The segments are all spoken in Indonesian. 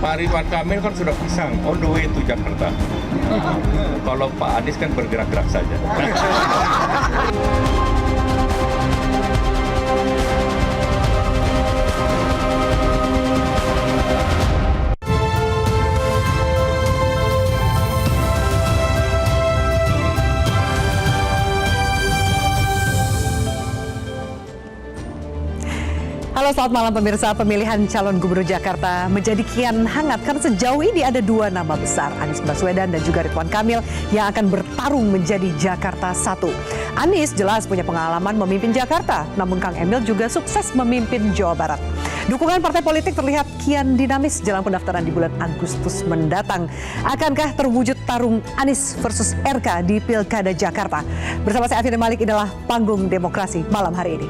Pak Ridwan Kamil kan sudah pisang on the way to Jakarta. Kalau Pak Anies kan bergerak-gerak saja. Halo, selamat malam pemirsa. Pemilihan calon gubernur Jakarta menjadi kian hangat karena sejauh ini ada dua nama besar, Anies Baswedan dan juga Ridwan Kamil, yang akan bertarung menjadi Jakarta 1. Anies jelas punya pengalaman memimpin Jakarta, namun Kang Emil juga sukses memimpin Jawa Barat. Dukungan partai politik terlihat kian dinamis jelang pendaftaran di bulan Agustus mendatang. Akankah terwujud tarung Anies versus RK di Pilkada Jakarta? Bersama saya Afifah Malik, inilah Panggung Demokrasi malam hari ini.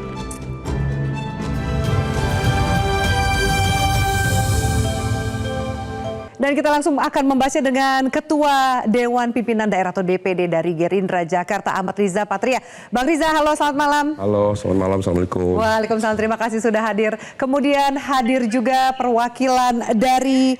Dan kita langsung akan membahasnya dengan Ketua Dewan Pimpinan Daerah atau DPD dari Gerindra Jakarta, Ahmad Riza Patria. Bang Riza, halo, selamat malam. Halo, selamat malam, Assalamualaikum. Waalaikumsalam, terima kasih sudah hadir. Kemudian hadir juga perwakilan dari,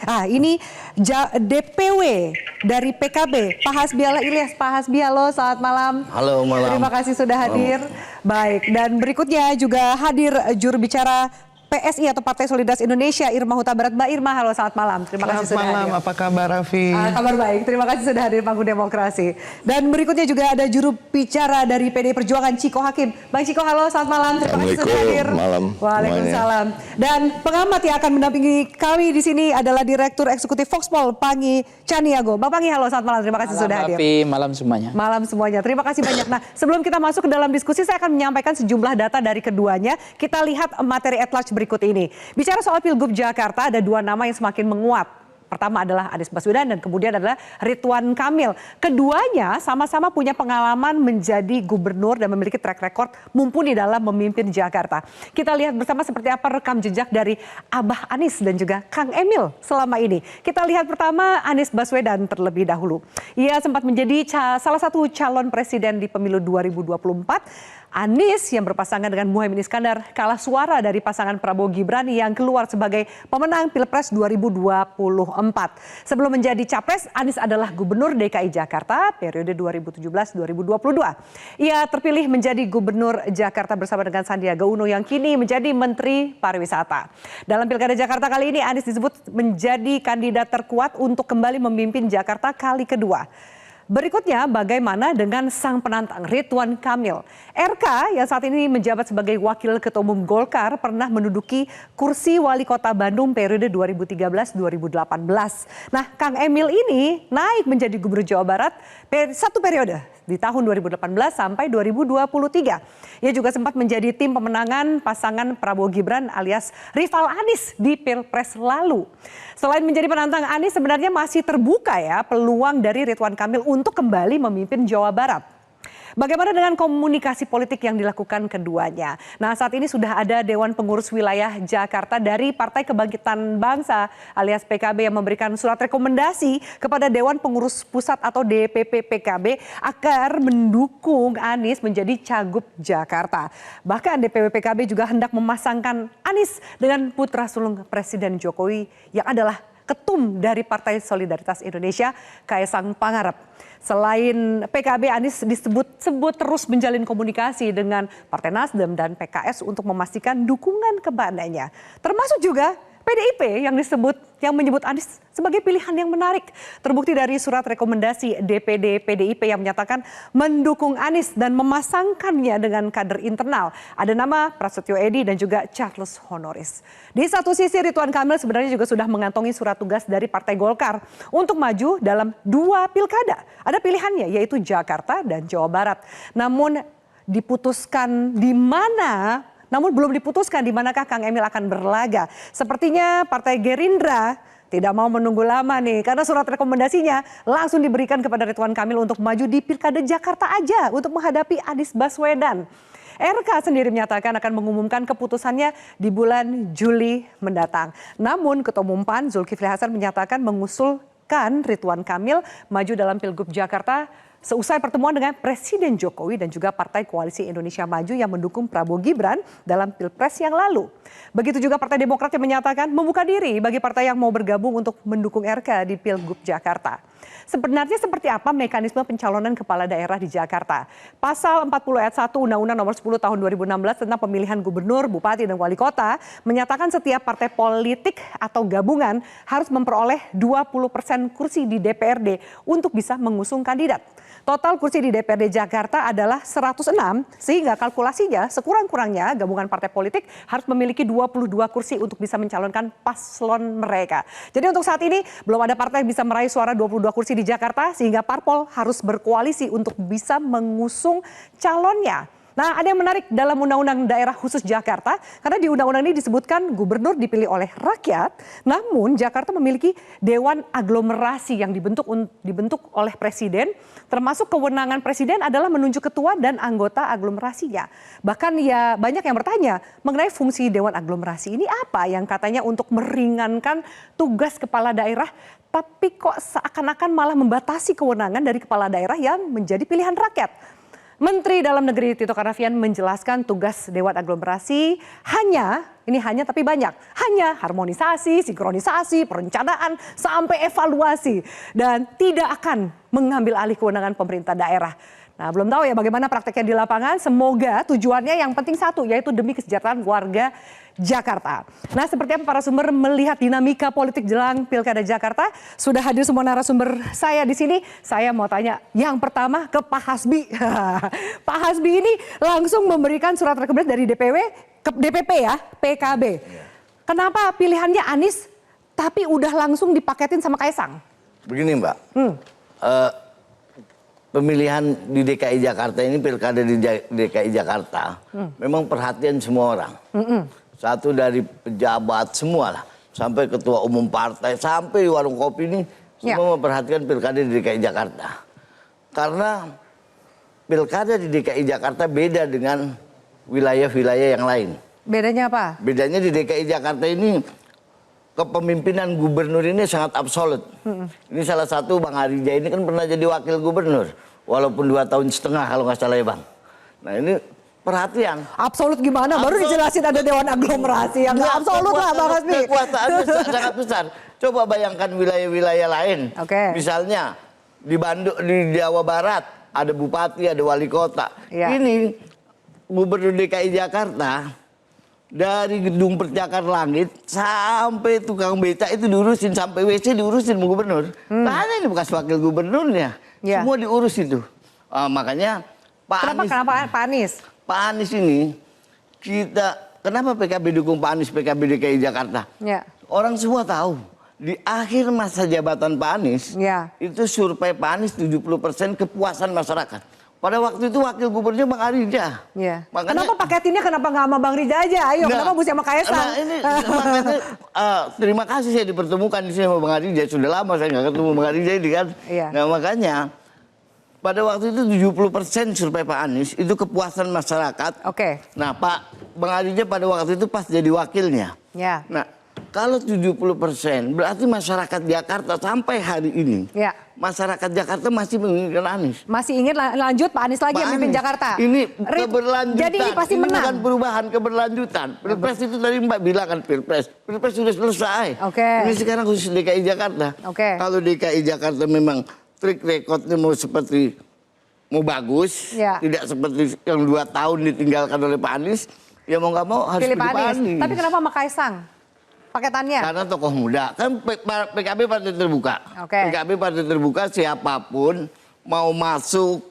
DPW dari PKB, Pak Hasbiala Ilyas. Pak Hasbi, halo, selamat malam. Halo, malam. Terima kasih sudah hadir. Baik, dan berikutnya juga hadir juru bicara PSI atau Partai Solidaritas Indonesia, Irma Huta Barat. Mbak Irma, halo, selamat malam. Terima kasih sudah hadir. Selamat malam, apa kabar Raffi? Kabar baik, terima kasih sudah hadir Panggung Demokrasi. Dan berikutnya juga ada juru bicara dari PDI Perjuangan, Ciko Hakim. Bang Ciko, halo, selamat malam. Terima kasih sudah hadir. Malam. Waalaikumsalam. Dan pengamat yang akan mendampingi kami di sini adalah Direktur Eksekutif Foxpol, Pangi Caniago. Bang Pangi, halo, selamat malam. Terima kasih sudah hadir. Malam semuanya. Malam semuanya. Terima kasih banyak. Nah, sebelum kita masuk ke dalam diskusi, saya akan menyampaikan sejumlah data dari keduanya. Kita lihat materi at large berikut ini. Bicara soal Pilgub Jakarta, ada dua nama yang semakin menguat. Pertama adalah Anies Baswedan dan kemudian adalah Ridwan Kamil. Keduanya sama-sama punya pengalaman menjadi gubernur dan memiliki track record mumpuni dalam memimpin Jakarta. Kita lihat bersama seperti apa rekam jejak dari Abah Anies dan juga Kang Emil selama ini. Kita lihat pertama Anies Baswedan terlebih dahulu. Ia sempat menjadi salah satu calon presiden di pemilu 2024. Anies yang berpasangan dengan Muhaimin Iskandar kalah suara dari pasangan Prabowo Gibran yang keluar sebagai pemenang Pilpres 2024. Sebelum menjadi capres, Anies adalah Gubernur DKI Jakarta periode 2017-2022. Ia terpilih menjadi Gubernur Jakarta bersama dengan Sandiaga Uno yang kini menjadi Menteri Pariwisata. Dalam Pilkada Jakarta kali ini, Anies disebut menjadi kandidat terkuat untuk kembali memimpin Jakarta kali kedua. Berikutnya, bagaimana dengan sang penantang Ridwan Kamil? RK yang saat ini menjabat sebagai Wakil Ketua Umum Golkar pernah menduduki kursi Wali Kota Bandung periode 2013-2018. Nah, Kang Emil ini naik menjadi Gubernur Jawa Barat satu periode di tahun 2018 sampai 2023. Ia juga sempat menjadi tim pemenangan pasangan Prabowo Gibran alias rival Anies di Pilpres lalu. Selain menjadi penantang, Anies sebenarnya masih terbuka ya peluang dari Ridwan Kamil untuk kembali memimpin Jawa Barat. Bagaimana dengan komunikasi politik yang dilakukan keduanya? Nah, saat ini sudah ada Dewan Pengurus Wilayah Jakarta dari Partai Kebangkitan Bangsa alias PKB yang memberikan surat rekomendasi kepada Dewan Pengurus Pusat atau DPP PKB agar mendukung Anies menjadi Cagup Jakarta. Bahkan DPP PKB juga hendak memasangkan Anies dengan putra sulung Presiden Jokowi yang adalah ketum dari Partai Solidaritas Indonesia, Kaisang Pangarep. Selain PKB, Anies disebut terus menjalin komunikasi dengan Partai Nasdem dan PKS untuk memastikan dukungan kepadanya. Termasuk juga PDIP yang menyebut Anies sebagai pilihan yang menarik. Terbukti dari surat rekomendasi DPD PDIP yang menyatakan mendukung Anies dan memasangkannya dengan kader internal. Ada nama Prasetyo Edy dan juga Charles Honoris. Di satu sisi Ridwan Kamil sebenarnya juga sudah mengantongi surat tugas dari Partai Golkar untuk maju dalam dua pilkada. Ada pilihannya yaitu Jakarta dan Jawa Barat. Namun belum diputuskan di manakah Kang Emil akan berlaga. Sepertinya Partai Gerindra tidak mau menunggu lama nih, karena surat rekomendasinya langsung diberikan kepada Ridwan Kamil untuk maju di Pilkada Jakarta aja untuk menghadapi Anies Baswedan. RK sendiri menyatakan akan mengumumkan keputusannya di bulan Juli mendatang. Namun Ketua Umum PAN Zulkifli Hasan menyatakan mengusulkan Ridwan Kamil maju dalam Pilgub Jakarta seusai pertemuan dengan Presiden Jokowi dan juga Partai Koalisi Indonesia Maju yang mendukung Prabowo Gibran dalam Pilpres yang lalu. Begitu juga Partai Demokrat yang menyatakan membuka diri bagi partai yang mau bergabung untuk mendukung RK di Pilgub Jakarta. Sebenarnya seperti apa mekanisme pencalonan kepala daerah di Jakarta? Pasal 40 ayat 1 Undang-Undang Nomor 10 Tahun 2016 tentang pemilihan gubernur, bupati, dan wali kota menyatakan setiap partai politik atau gabungan harus memperoleh 20% kursi di DPRD untuk bisa mengusung kandidat. Total kursi di DPRD Jakarta adalah 106, sehingga kalkulasinya sekurang-kurangnya gabungan partai politik harus memiliki 22 kursi untuk bisa mencalonkan paslon mereka. Jadi untuk saat ini belum ada partai yang bisa meraih suara 22 kursi di Jakarta, sehingga parpol harus berkoalisi untuk bisa mengusung calonnya. Nah, ada yang menarik dalam Undang-Undang Daerah Khusus Jakarta, karena di undang-undang ini disebutkan gubernur dipilih oleh rakyat, namun Jakarta memiliki Dewan Aglomerasi yang dibentuk oleh presiden, termasuk kewenangan presiden adalah menunjuk ketua dan anggota aglomerasinya. Bahkan ya banyak yang bertanya mengenai fungsi Dewan Aglomerasi ini apa yang katanya untuk meringankan tugas kepala daerah, tapi kok seakan-akan malah membatasi kewenangan dari kepala daerah yang menjadi pilihan rakyat. Menteri Dalam Negeri Tito Karnavian menjelaskan tugas Dewan Aglomerasi hanya tapi banyak. Hanya harmonisasi, sinkronisasi, perencanaan, sampai evaluasi. Dan tidak akan mengambil alih kewenangan pemerintah daerah. Nah, belum tahu ya bagaimana prakteknya di lapangan. Semoga tujuannya yang penting satu, yaitu demi kesejahteraan warga Jakarta. Nah, seperti apa para sumber melihat dinamika politik jelang Pilkada Jakarta? Sudah hadir semua narasumber saya di sini. Saya mau tanya yang pertama ke Pak Hasbi. Pak Hasbi ini langsung memberikan surat rekomendasi dari DPP ya, PKB. Kenapa pilihannya Anies tapi udah langsung dipaketin sama Kaisang? Begini Mbak, pemilihan di DKI Jakarta ini, pilkada di DKI Jakarta, memang perhatian semua orang. Satu dari pejabat semua lah, sampai ketua umum partai, sampai di warung kopi ini, semua memperhatikan pilkada di DKI Jakarta. Karena pilkada di DKI Jakarta beda dengan wilayah-wilayah yang lain. Bedanya apa? Bedanya di DKI Jakarta ini, kepemimpinan gubernur ini sangat absolut. Ini salah satu Bang Arija ini kan pernah jadi wakil gubernur. Walaupun 2,5 tahun kalau nggak salah ya Bang. Nah ini perhatian. Absolut gimana? Baru dijelasin ada Dewan Aglomerasi yang nggak absolut lah Bang Hasbi. Kekuasaannya sangat besar. Coba bayangkan wilayah-wilayah lain. Misalnya di Bandung, di Jawa Barat ada bupati, ada wali kota. Ini gubernur DKI Jakarta, dari gedung percakar langit sampai tukang beca itu diurusin, sampai WC diurusin sama gubernur. Karena ini bekas wakil gubernurnya, semua diurus itu. Makanya Kenapa Pak Anies? Pak Anies ini kenapa PKB dukung Pak Anies, PKB DKI Jakarta? Orang semua tahu di akhir masa jabatan Pak Anies itu survei Pak Anies 70% kepuasan masyarakat. Pada waktu itu wakil gubernurnya Bang Arija. Makanya, kenapa paketinnya kenapa nggak sama Bang Rija aja? Ayo, kenapa mesti sama Kaisang? Nah ini makanya, terima kasih saya dipertemukan di sini sama Bang Arija. Sudah lama saya nggak ketemu Bang Arija ini kan. Nah makanya pada waktu itu 70% survei Pak Anies itu kepuasan masyarakat. Nah Bang Arija pada waktu itu pas jadi wakilnya. Nah kalau 70% berarti masyarakat Jakarta sampai hari ini, masyarakat Jakarta masih menginginkan Anies. Masih ingin lanjut Pak Anies lagi yang memimpin Jakarta. Ini keberlanjutan. Jadi ini pasti ini menang. bukan perubahan, keberlanjutan. Pilpres itu tadi Mbak bilang kan Pilpres sudah selesai. Ini sekarang khusus DKI Jakarta. Kalau DKI Jakarta memang track recordnya mau bagus, tidak seperti yang 2 tahun ditinggalkan oleh Pak Anies, ya mau nggak mau harus pilih Pak Anies. Tapi kenapa sama Kaisang? Paketannya? Karena tokoh muda, kan PKB partai terbuka. PKB partai terbuka, siapapun mau masuk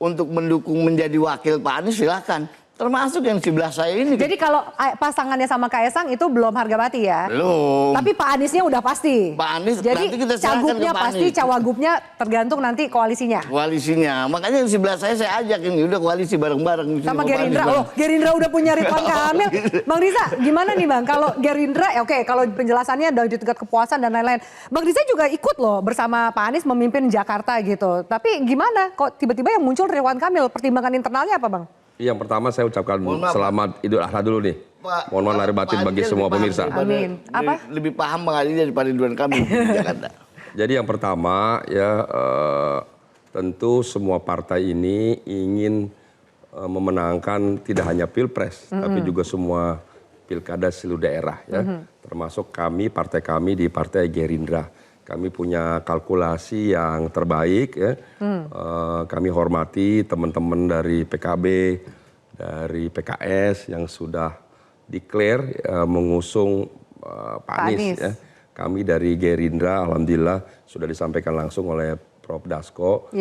untuk mendukung menjadi wakil Pak Anies silakan. Termasuk yang sebelah saya ini. Jadi kalau pasangannya sama Kaisang itu belum harga mati ya? Belum. Tapi Pak Aniesnya udah pasti. Pak Anies, jadi nanti kita serahkan cagupnya ke Pak pasti, Anies. cawagupnya tergantung nanti koalisinya. Koalisinya, makanya yang sebelah saya ajak ini udah koalisi bareng-bareng. Sama Gerindra, Gerindra udah punya Ridwan Kamil. Bang Riza, gimana nih Bang? Kalau Gerindra, kalau penjelasannya dari tingkat kepuasan dan lain-lain. Bang Riza juga ikut loh bersama Pak Anies memimpin Jakarta gitu. Tapi gimana? Kok tiba-tiba yang muncul Ridwan Kamil? Pertimbangan internalnya apa Bang? Yang pertama saya ucapkan selamat Idul Adha dulu nih. Mohon maaf lahir batin bagi semua pemirsa. Amin. Apa? Lebih paham Bang Arija daripada Ridwan Kamil di Jakarta. Jadi yang pertama ya tentu semua partai ini ingin memenangkan tidak hanya pilpres, tapi juga semua pilkada seluruh daerah ya. Termasuk partai kami di Partai Gerindra. Kami punya kalkulasi yang terbaik ya. Kami hormati teman-teman dari PKB, dari PKS yang sudah declare mengusung Pak Anies. Ya. Kami dari Gerindra, alhamdulillah sudah disampaikan langsung oleh Prof. Dasko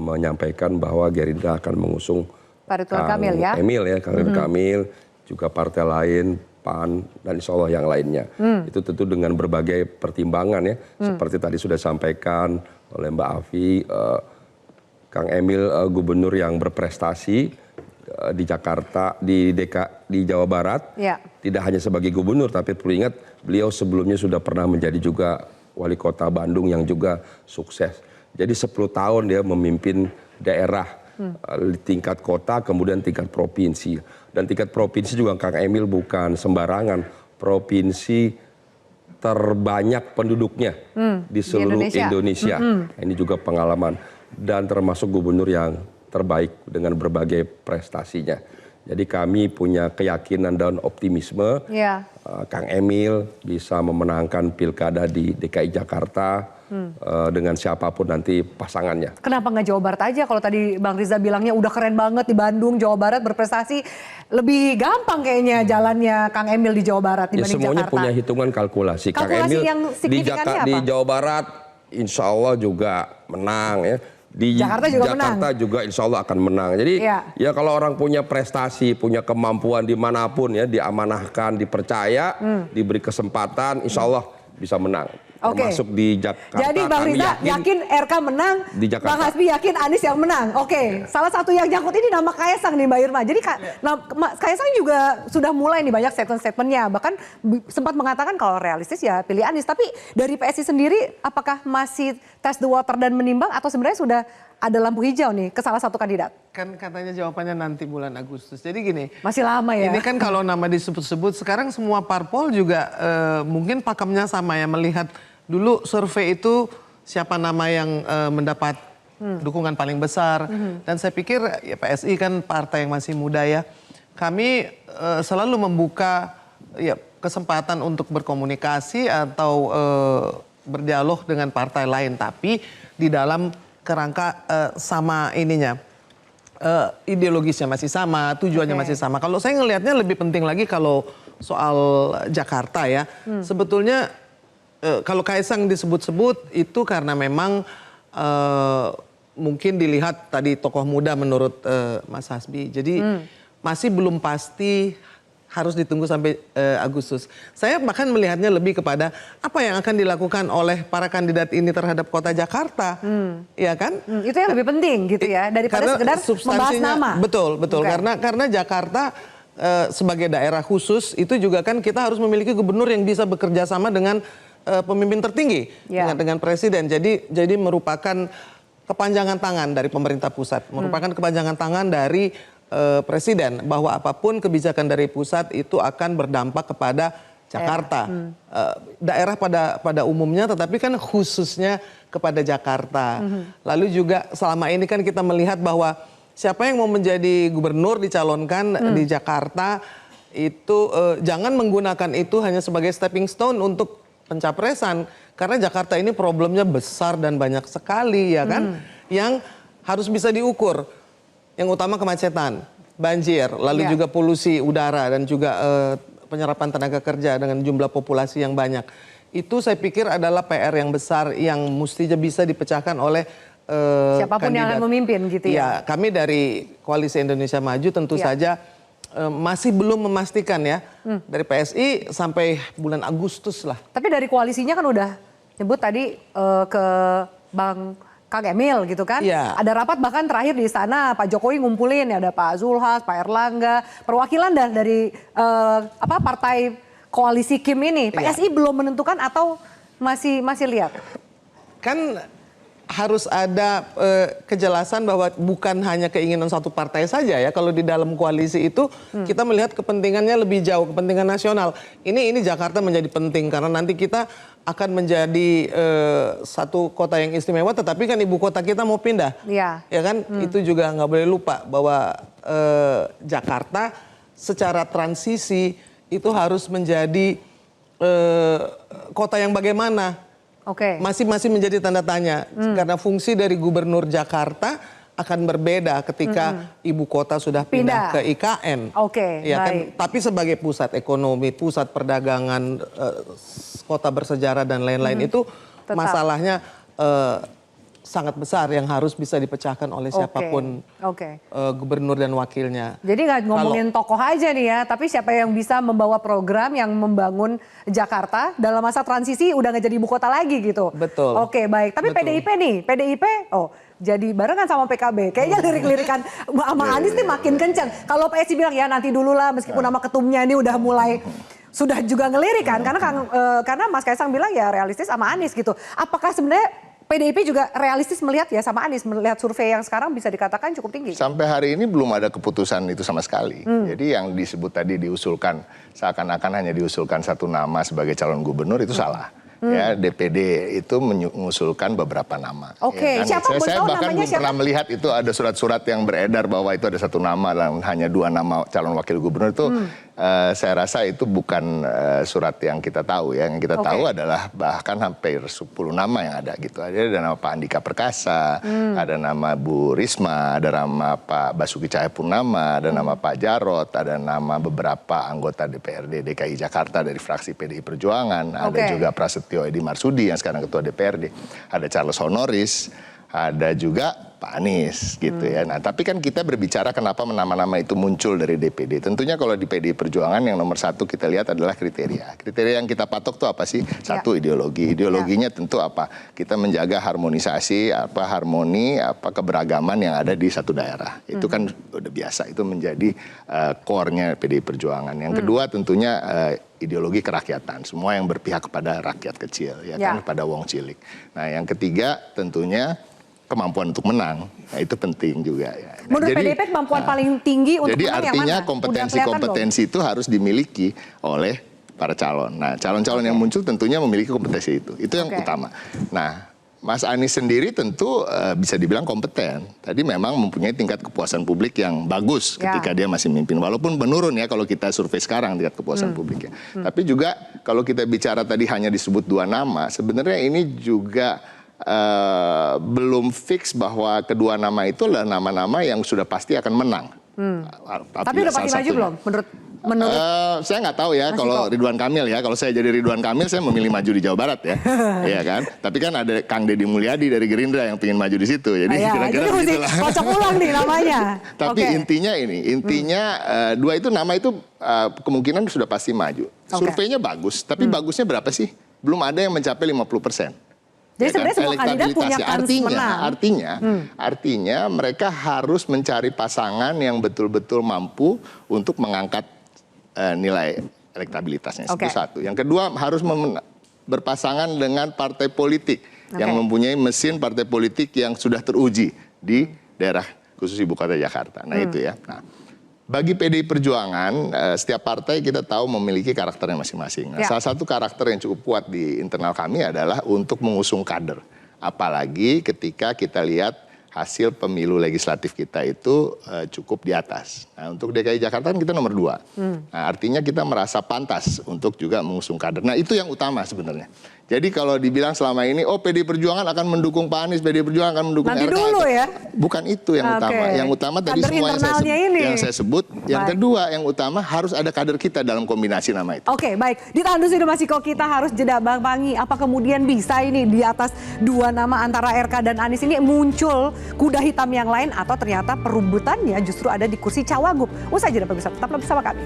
menyampaikan bahwa Gerindra akan mengusung Pak Ridwan Kamil ya. Kang Ridwan Kamil, juga partai lain, PAN, dan insya Allah yang lainnya. Itu tentu dengan berbagai pertimbangan ya. Seperti tadi sudah disampaikan oleh Mbak Afi, Kang Emil gubernur yang berprestasi di Jakarta, di Jawa Barat. Tidak hanya sebagai gubernur, tapi perlu ingat beliau sebelumnya sudah pernah menjadi juga wali kota Bandung yang juga sukses. Jadi 10 tahun dia memimpin daerah di tingkat kota, kemudian tingkat provinsi. Dan tingkat provinsi juga Kang Emil bukan sembarangan. Provinsi terbanyak penduduknya di seluruh Indonesia. Ini juga pengalaman. Dan termasuk gubernur yang terbaik dengan berbagai prestasinya. Jadi kami punya keyakinan dan optimisme Kang Emil bisa memenangkan pilkada di DKI Jakarta dengan siapapun nanti pasangannya. Kenapa nggak Jawa Barat aja? Kalau tadi Bang Riza bilangnya udah keren banget di Bandung, Jawa Barat berprestasi, lebih gampang kayaknya jalannya Kang Emil di Jawa Barat dibanding semuanya Jakarta. Punya hitungan kalkulasi. Kang Kalkulasi Emil yang signifikannya di apa? Jawa Barat insya Allah juga menang ya. Di Jakarta juga insya Allah akan menang. Jadi ya kalau orang punya prestasi, punya kemampuan dimanapun ya, diamanahkan, dipercaya, diberi kesempatan, insya Allah bisa menang. Termasuk di Jakarta. Jadi Bang Riza yakin RK menang, Bang Hasbi yakin Anies yang menang. Salah satu yang nyangkut ini nama Kaesang nih Mbak Irma. Jadi Kaesang juga sudah mulai nih banyak statement-statementnya. Bahkan sempat mengatakan kalau realistis ya pilih Anies. Tapi dari PSI sendiri apakah masih test the water dan menimbang atau sebenarnya sudah ada lampu hijau nih ke salah satu kandidat? Kan katanya jawabannya nanti bulan Agustus. Jadi gini. Masih lama ya. Ini kan kalau nama disebut-sebut sekarang semua parpol juga mungkin pakemnya sama ya, melihat dulu survei itu siapa nama yang mendapat dukungan paling besar. Dan saya pikir ya PSI kan partai yang masih muda ya. Kami selalu membuka ya kesempatan untuk berkomunikasi atau berdialog dengan partai lain. Tapi di dalam kerangka sama ininya. Ideologisnya masih sama, tujuannya masih sama. Kalau saya ngelihatnya lebih penting lagi kalau soal Jakarta ya. Sebetulnya kalau Kaesang disebut-sebut itu karena memang mungkin dilihat tadi tokoh muda menurut Mas Hasbi. Jadi masih belum pasti, harus ditunggu sampai Agustus. Saya bahkan melihatnya lebih kepada apa yang akan dilakukan oleh para kandidat ini terhadap kota Jakarta. Ya kan? Itu yang lebih penting gitu ya, daripada sekedar membahas nama. Betul. Karena Jakarta sebagai daerah khusus itu juga kan kita harus memiliki gubernur yang bisa bekerja sama dengan pemimpin tertinggi dengan presiden. Jadi merupakan kepanjangan tangan dari pemerintah pusat, merupakan kepanjangan tangan dari presiden, bahwa apapun kebijakan dari pusat itu akan berdampak kepada Jakarta. Daerah pada umumnya, tetapi kan khususnya kepada Jakarta. Lalu juga selama ini kan kita melihat bahwa siapa yang mau menjadi gubernur dicalonkan di Jakarta itu jangan menggunakan itu hanya sebagai stepping stone untuk pencapresan, karena Jakarta ini problemnya besar dan banyak sekali ya kan, yang harus bisa diukur. Yang utama kemacetan, banjir, lalu juga polusi udara dan juga penyerapan tenaga kerja dengan jumlah populasi yang banyak. Itu saya pikir adalah PR yang besar yang mestinya bisa dipecahkan oleh siapapun yang akan memimpin gitu ya. Ya, kami dari Koalisi Indonesia Maju tentu saja masih belum memastikan ya dari PSI sampai bulan Agustus lah. Tapi dari koalisinya kan udah nyebut tadi ke Bang Kang Emil gitu kan. Ada rapat bahkan terakhir di sana Pak Jokowi ngumpulin ya, ada Pak Zulhas, Pak Erlangga, perwakilan dari partai koalisi Kim ini. PSI belum menentukan atau masih lihat? Kan harus ada kejelasan bahwa bukan hanya keinginan satu partai saja ya. Kalau di dalam koalisi itu kita melihat kepentingannya lebih jauh, kepentingan nasional. Ini Jakarta menjadi penting karena nanti kita akan menjadi satu kota yang istimewa, tetapi kan ibu kota kita mau pindah. Iya. Ya kan, itu juga nggak boleh lupa bahwa Jakarta secara transisi itu harus menjadi kota yang bagaimana. Oke. Masih menjadi tanda tanya karena fungsi dari gubernur Jakarta akan berbeda ketika ibu kota sudah pindah ke IKN. Oke, ya kan? baik. Tapi sebagai pusat ekonomi, pusat perdagangan, kota bersejarah dan lain-lain itu Tetap. masalahnya sangat besar yang harus bisa dipecahkan oleh siapapun gubernur dan wakilnya. Jadi nggak ngomongin tokoh aja nih ya, tapi siapa yang bisa membawa program yang membangun Jakarta dalam masa transisi udah nggak jadi ibu kota lagi gitu. Betul. Oke, baik. Tapi Betul. PDIP jadi barengan sama PKB. Kayaknya lirik-lirikan sama Anies nih makin kencang. Kalau PSI bilang ya nanti dulu lah, meskipun nama ketumnya ini udah mulai sudah juga ngelirik kan, karena Mas Kaisang bilang ya realistis sama Anies gitu. Apakah sebenarnya PDIP juga realistis melihat ya sama Anies, melihat survei yang sekarang bisa dikatakan cukup tinggi? Sampai hari ini belum ada keputusan itu sama sekali. Jadi yang disebut tadi diusulkan, seakan-akan hanya diusulkan satu nama sebagai calon gubernur itu salah. Ya, DPD itu mengusulkan beberapa nama. Oke, ya kan? siapa Saya bahkan namanya belum pernah melihat itu ada surat-surat yang beredar bahwa itu ada satu nama dan hanya 2 nama calon wakil gubernur itu. Saya rasa itu bukan surat yang kita tahu ya. Yang kita tahu adalah bahkan hampir 10 nama yang ada gitu. Ada nama Pak Andika Perkasa, ada nama Bu Risma, ada nama Pak Basuki Cahayapurnama, ada nama Pak Jarot, ada nama beberapa anggota DPRD DKI Jakarta dari fraksi PDI Perjuangan, ada juga Prasetyo Edi Marsudi yang sekarang ketua DPRD, ada Charles Honoris, ada juga Pak Anies gitu ya. Nah tapi kan kita berbicara kenapa nama-nama itu muncul dari DPD. Tentunya kalau di PDI Perjuangan yang nomor 1 kita lihat adalah kriteria. Kriteria yang kita patok tuh apa sih? Satu ideologi. Ideologinya tentu apa? Kita menjaga harmonisasi, harmoni, keberagaman yang ada di satu daerah. Itu kan udah biasa. Itu menjadi core-nya PDI Perjuangan. Yang kedua tentunya ideologi kerakyatan. Semua yang berpihak kepada rakyat kecil, ya kan, pada wong cilik. Nah yang ketiga tentunya kemampuan untuk menang, nah, itu penting juga ya. Nah, menurut PDIP kemampuan paling tinggi untuk menang yang mana? Jadi artinya kompetensi-kompetensi itu harus dimiliki oleh para calon. Nah calon-calon yang muncul tentunya memiliki kompetensi itu yang utama. Nah Mas Anies sendiri tentu bisa dibilang kompeten. Tadi memang mempunyai tingkat kepuasan publik yang bagus ketika dia masih memimpin. Walaupun menurun ya kalau kita survei sekarang tingkat kepuasan publiknya. Tapi juga kalau kita bicara tadi hanya disebut 2 nama, sebenarnya ini juga belum fix bahwa kedua nama itu adalah nama-nama yang sudah pasti akan menang. Tapi udah pasti maju belum? Menurut saya nggak tahu ya kalau Ridwan Kamil ya. Kalau saya jadi Ridwan Kamil saya memilih maju di Jawa Barat ya. Iya kan? Tapi kan ada Kang Deddy Mulyadi dari Gerindra yang ingin maju di situ. Jadi kira-kira begitulah. Kocok ulang nih namanya. Tapi intinya dua itu nama itu kemungkinan sudah pasti maju. Surveinya bagus, tapi bagusnya berapa sih? Belum ada yang mencapai 50%. Jadi sebenarnya semua kandidat punya kans menang. Artinya mereka harus mencari pasangan yang betul-betul mampu untuk mengangkat nilai elektabilitasnya. Itu satu. Yang kedua harus berpasangan dengan partai politik yang mempunyai mesin partai politik yang sudah teruji di daerah khusus ibu kota Jakarta. Nah itu ya. Nah, bagi PDI Perjuangan, setiap partai kita tahu memiliki karakternya masing-masing. Nah, salah satu karakter yang cukup kuat di internal kami adalah untuk mengusung kader. Apalagi ketika kita lihat hasil pemilu legislatif kita itu cukup di atas. Nah, untuk DKI Jakarta kan kita nomor 2. Nah, artinya kita merasa pantas untuk juga mengusung kader. Nah, itu yang utama sebenarnya. Jadi kalau dibilang selama ini, PDI Perjuangan akan mendukung Pak Anies, PDI Perjuangan akan mendukung nanti RK. Dulu ya? Bukan itu yang utama. Yang utama tadi semua yang saya sebut. Yang kedua, yang utama harus ada kader kita dalam kombinasi nama itu. Oke, baik. Ditahan dulu Mas Iko, kita harus jeda Bang Pangi. Apa kemudian bisa ini di atas 2 nama antara RK dan Anies ini muncul kuda hitam yang lain atau ternyata perebutannya justru ada di kursi Cawagup? Usai jeda pemirsa, tetaplah bersama kami.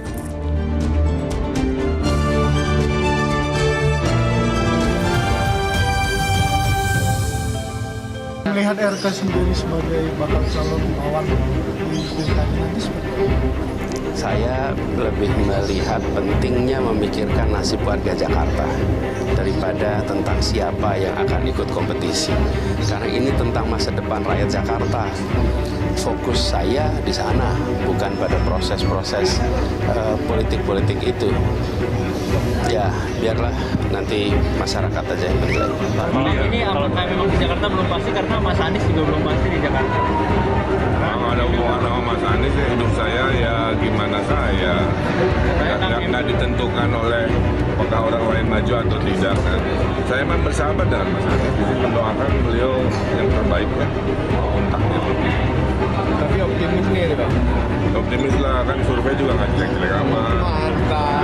Melihat RK sendiri sebagai bakal calon lawan di pilkada nanti seperti apa? Saya lebih melihat pentingnya memikirkan nasib warga Jakarta daripada tentang siapa yang akan ikut kompetisi. Karena ini tentang masa depan rakyat Jakarta. Fokus saya di sana, bukan pada proses-proses politik-politik itu. Ya, biarlah nanti masyarakat aja yang menilai. Ini apakah memang di Jakarta belum pasti karena Mas Anies juga belum pasti di Jakarta? Kalau ada hubungan sama Mas Anies, ya hidup saya ya gimana saya. Nggak ditentukan oleh apakah orang lain maju atau tidak. Kan. Saya memang bersahabat dengan Mas Anies. Mendoakan beliau yang terbaik ya. Kontaknya. Tapi optimis nih Pak? Optimis lah, kan survei juga nggak jelek-jelek amat. Mantap.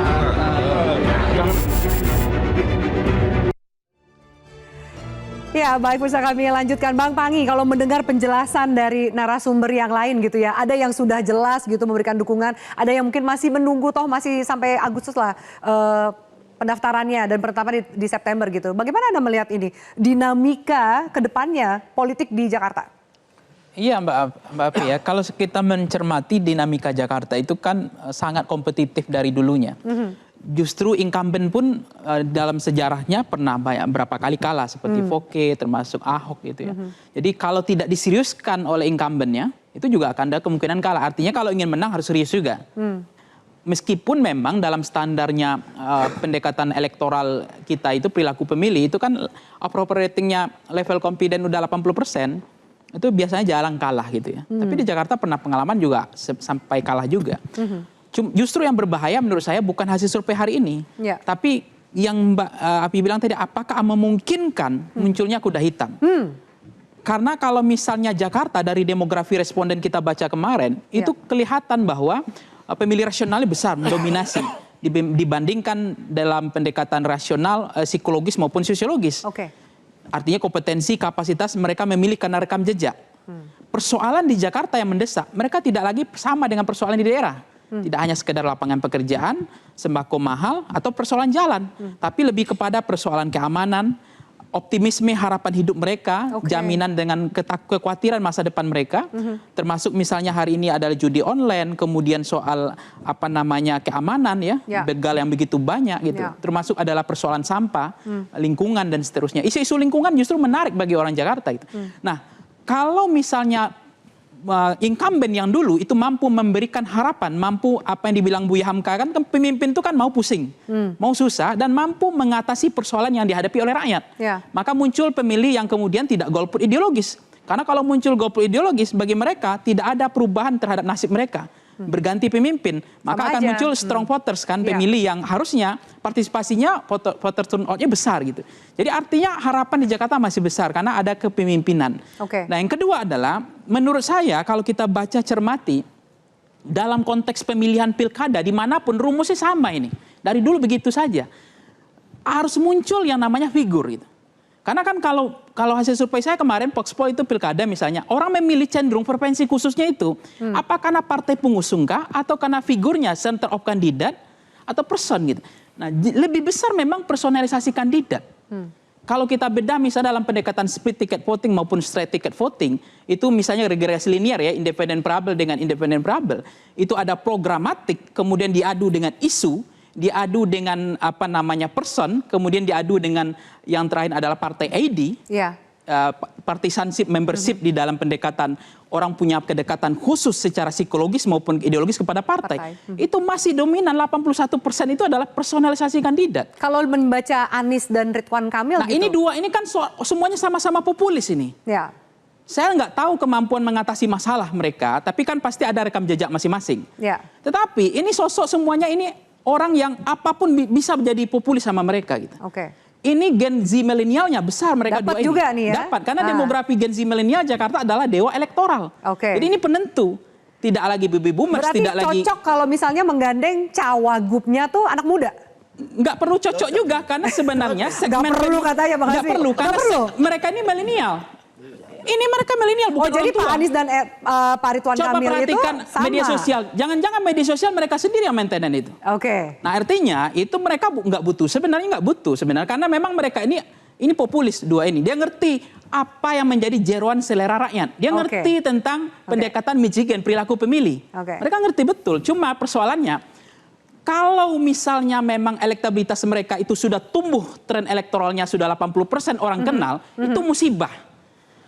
Ya, baik, bisa kami lanjutkan. Bang Panggi, kalau mendengar penjelasan dari narasumber yang lain gitu ya, ada yang sudah jelas gitu memberikan dukungan, ada yang mungkin masih menunggu, toh masih sampai Agustus lah pendaftarannya dan penetapan di September gitu. Bagaimana Anda melihat ini dinamika ke depannya politik di Jakarta? Iya Mbak Afi ya, kalau kita mencermati dinamika Jakarta itu kan sangat kompetitif dari dulunya. Justru incumbent pun dalam sejarahnya pernah berapa kali kalah seperti Foke termasuk Ahok gitu ya. Jadi kalau tidak diseriuskan oleh incumbentnya itu juga akan ada kemungkinan kalah. Artinya kalau ingin menang harus serius juga. Meskipun memang dalam standarnya pendekatan elektoral kita itu perilaku pemilih itu kan approval ratingnya level confident udah 80%, itu biasanya jarang kalah gitu ya. Tapi di Jakarta pernah pengalaman juga sampai kalah juga. Justru yang berbahaya menurut saya bukan hasil survei hari ini, tapi yang Mbak Api bilang tadi, apakah memungkinkan munculnya kuda hitam? Karena kalau misalnya Jakarta dari demografi responden kita baca kemarin, itu kelihatan bahwa pemilih rasionalnya besar, mendominasi dibandingkan dalam pendekatan rasional, psikologis maupun sosiologis. Artinya kompetensi, kapasitas mereka memilih karena rekam jejak. Persoalan di Jakarta yang mendesak, mereka tidak lagi sama dengan persoalan di daerah. Tidak hanya sekedar lapangan pekerjaan, sembako mahal, atau persoalan jalan. Tapi lebih kepada persoalan keamanan, optimisme harapan hidup mereka, jaminan dengan kekhawatiran masa depan mereka. Termasuk misalnya hari ini adalah judi online, kemudian soal keamanan ya, begal yang begitu banyak gitu. Termasuk adalah persoalan sampah, lingkungan dan seterusnya. Isu-isu lingkungan justru menarik bagi orang Jakarta itu. Nah, kalau misalnya incumbent yang dulu itu mampu memberikan harapan, mampu apa yang dibilang Buya Hamka kan pemimpin itu kan mau pusing, mau susah dan mampu mengatasi persoalan yang dihadapi oleh rakyat. Maka muncul pemilih yang kemudian tidak golput ideologis. Karena kalau muncul golput ideologis bagi mereka tidak ada perubahan terhadap nasib mereka. Berganti pemimpin, maka akan muncul strong voters kan, pemilih yang harusnya partisipasinya voter turnout-nya besar gitu. Jadi artinya harapan di Jakarta masih besar karena ada kepemimpinan. Nah yang kedua adalah menurut saya kalau kita baca cermati dalam konteks pemilihan pilkada dimanapun rumusnya sama ini. Dari dulu begitu saja. Harus muncul yang namanya figur gitu. Karena kan kalau hasil survei saya kemarin Voxpol itu pilkada misalnya, orang memilih cenderung preferensi khususnya itu, apa karena partai pengusung kah, atau karena figurnya center of kandidat, atau person gitu. Nah lebih besar memang personalisasi kandidat. Kalau kita beda misalnya dalam pendekatan split ticket voting maupun straight ticket voting, itu misalnya regresi linear ya, independent variable dengan independent variable, itu ada programatik, kemudian diadu dengan isu, diadu dengan person, kemudian diadu dengan yang terakhir adalah partai ID, partisanship, membership di dalam pendekatan orang punya kedekatan khusus secara psikologis maupun ideologis kepada partai. Itu masih dominan 81% itu adalah personalisasi kandidat. Kalau membaca Anies dan Ridwan Kamil nah, ini dua, ini kan semuanya sama-sama populis ini. Saya nggak tahu kemampuan mengatasi masalah mereka, tapi kan pasti ada rekam jejak masing-masing. Tetapi ini sosok semuanya ini orang yang apapun bisa menjadi populis sama mereka gitu. Ini Gen Z milenialnya besar mereka dua ini. Dapat juga nih ya. Dapat karena demografi Gen Z milenial Jakarta adalah dewa elektoral. Jadi ini penentu. Tidak lagi baby boomers, berarti tidak lagi. Berarti cocok kalau misalnya menggandeng cawagupnya tuh anak muda. Nggak perlu cocok juga karena sebenarnya segmen nggak perlu katanya Bang Hasbi. Nggak perlu karena mereka ini milenial. Ini mereka milenial bukan jadi orang tua. Pak Anies dan Pak Ridwan Kamil itu sama. Media sosial. Jangan-jangan media sosial mereka sendiri yang maintain itu. Nah artinya itu mereka nggak butuh. Sebenarnya nggak butuh sebenarnya karena memang mereka ini populis dua ini. Dia ngerti apa yang menjadi jeroan selera rakyat. Dia ngerti tentang pendekatan Michigan perilaku pemilih. Mereka ngerti betul. Cuma persoalannya kalau misalnya memang elektabilitas mereka itu sudah tumbuh, tren elektoralnya sudah 80% orang kenal, itu musibah.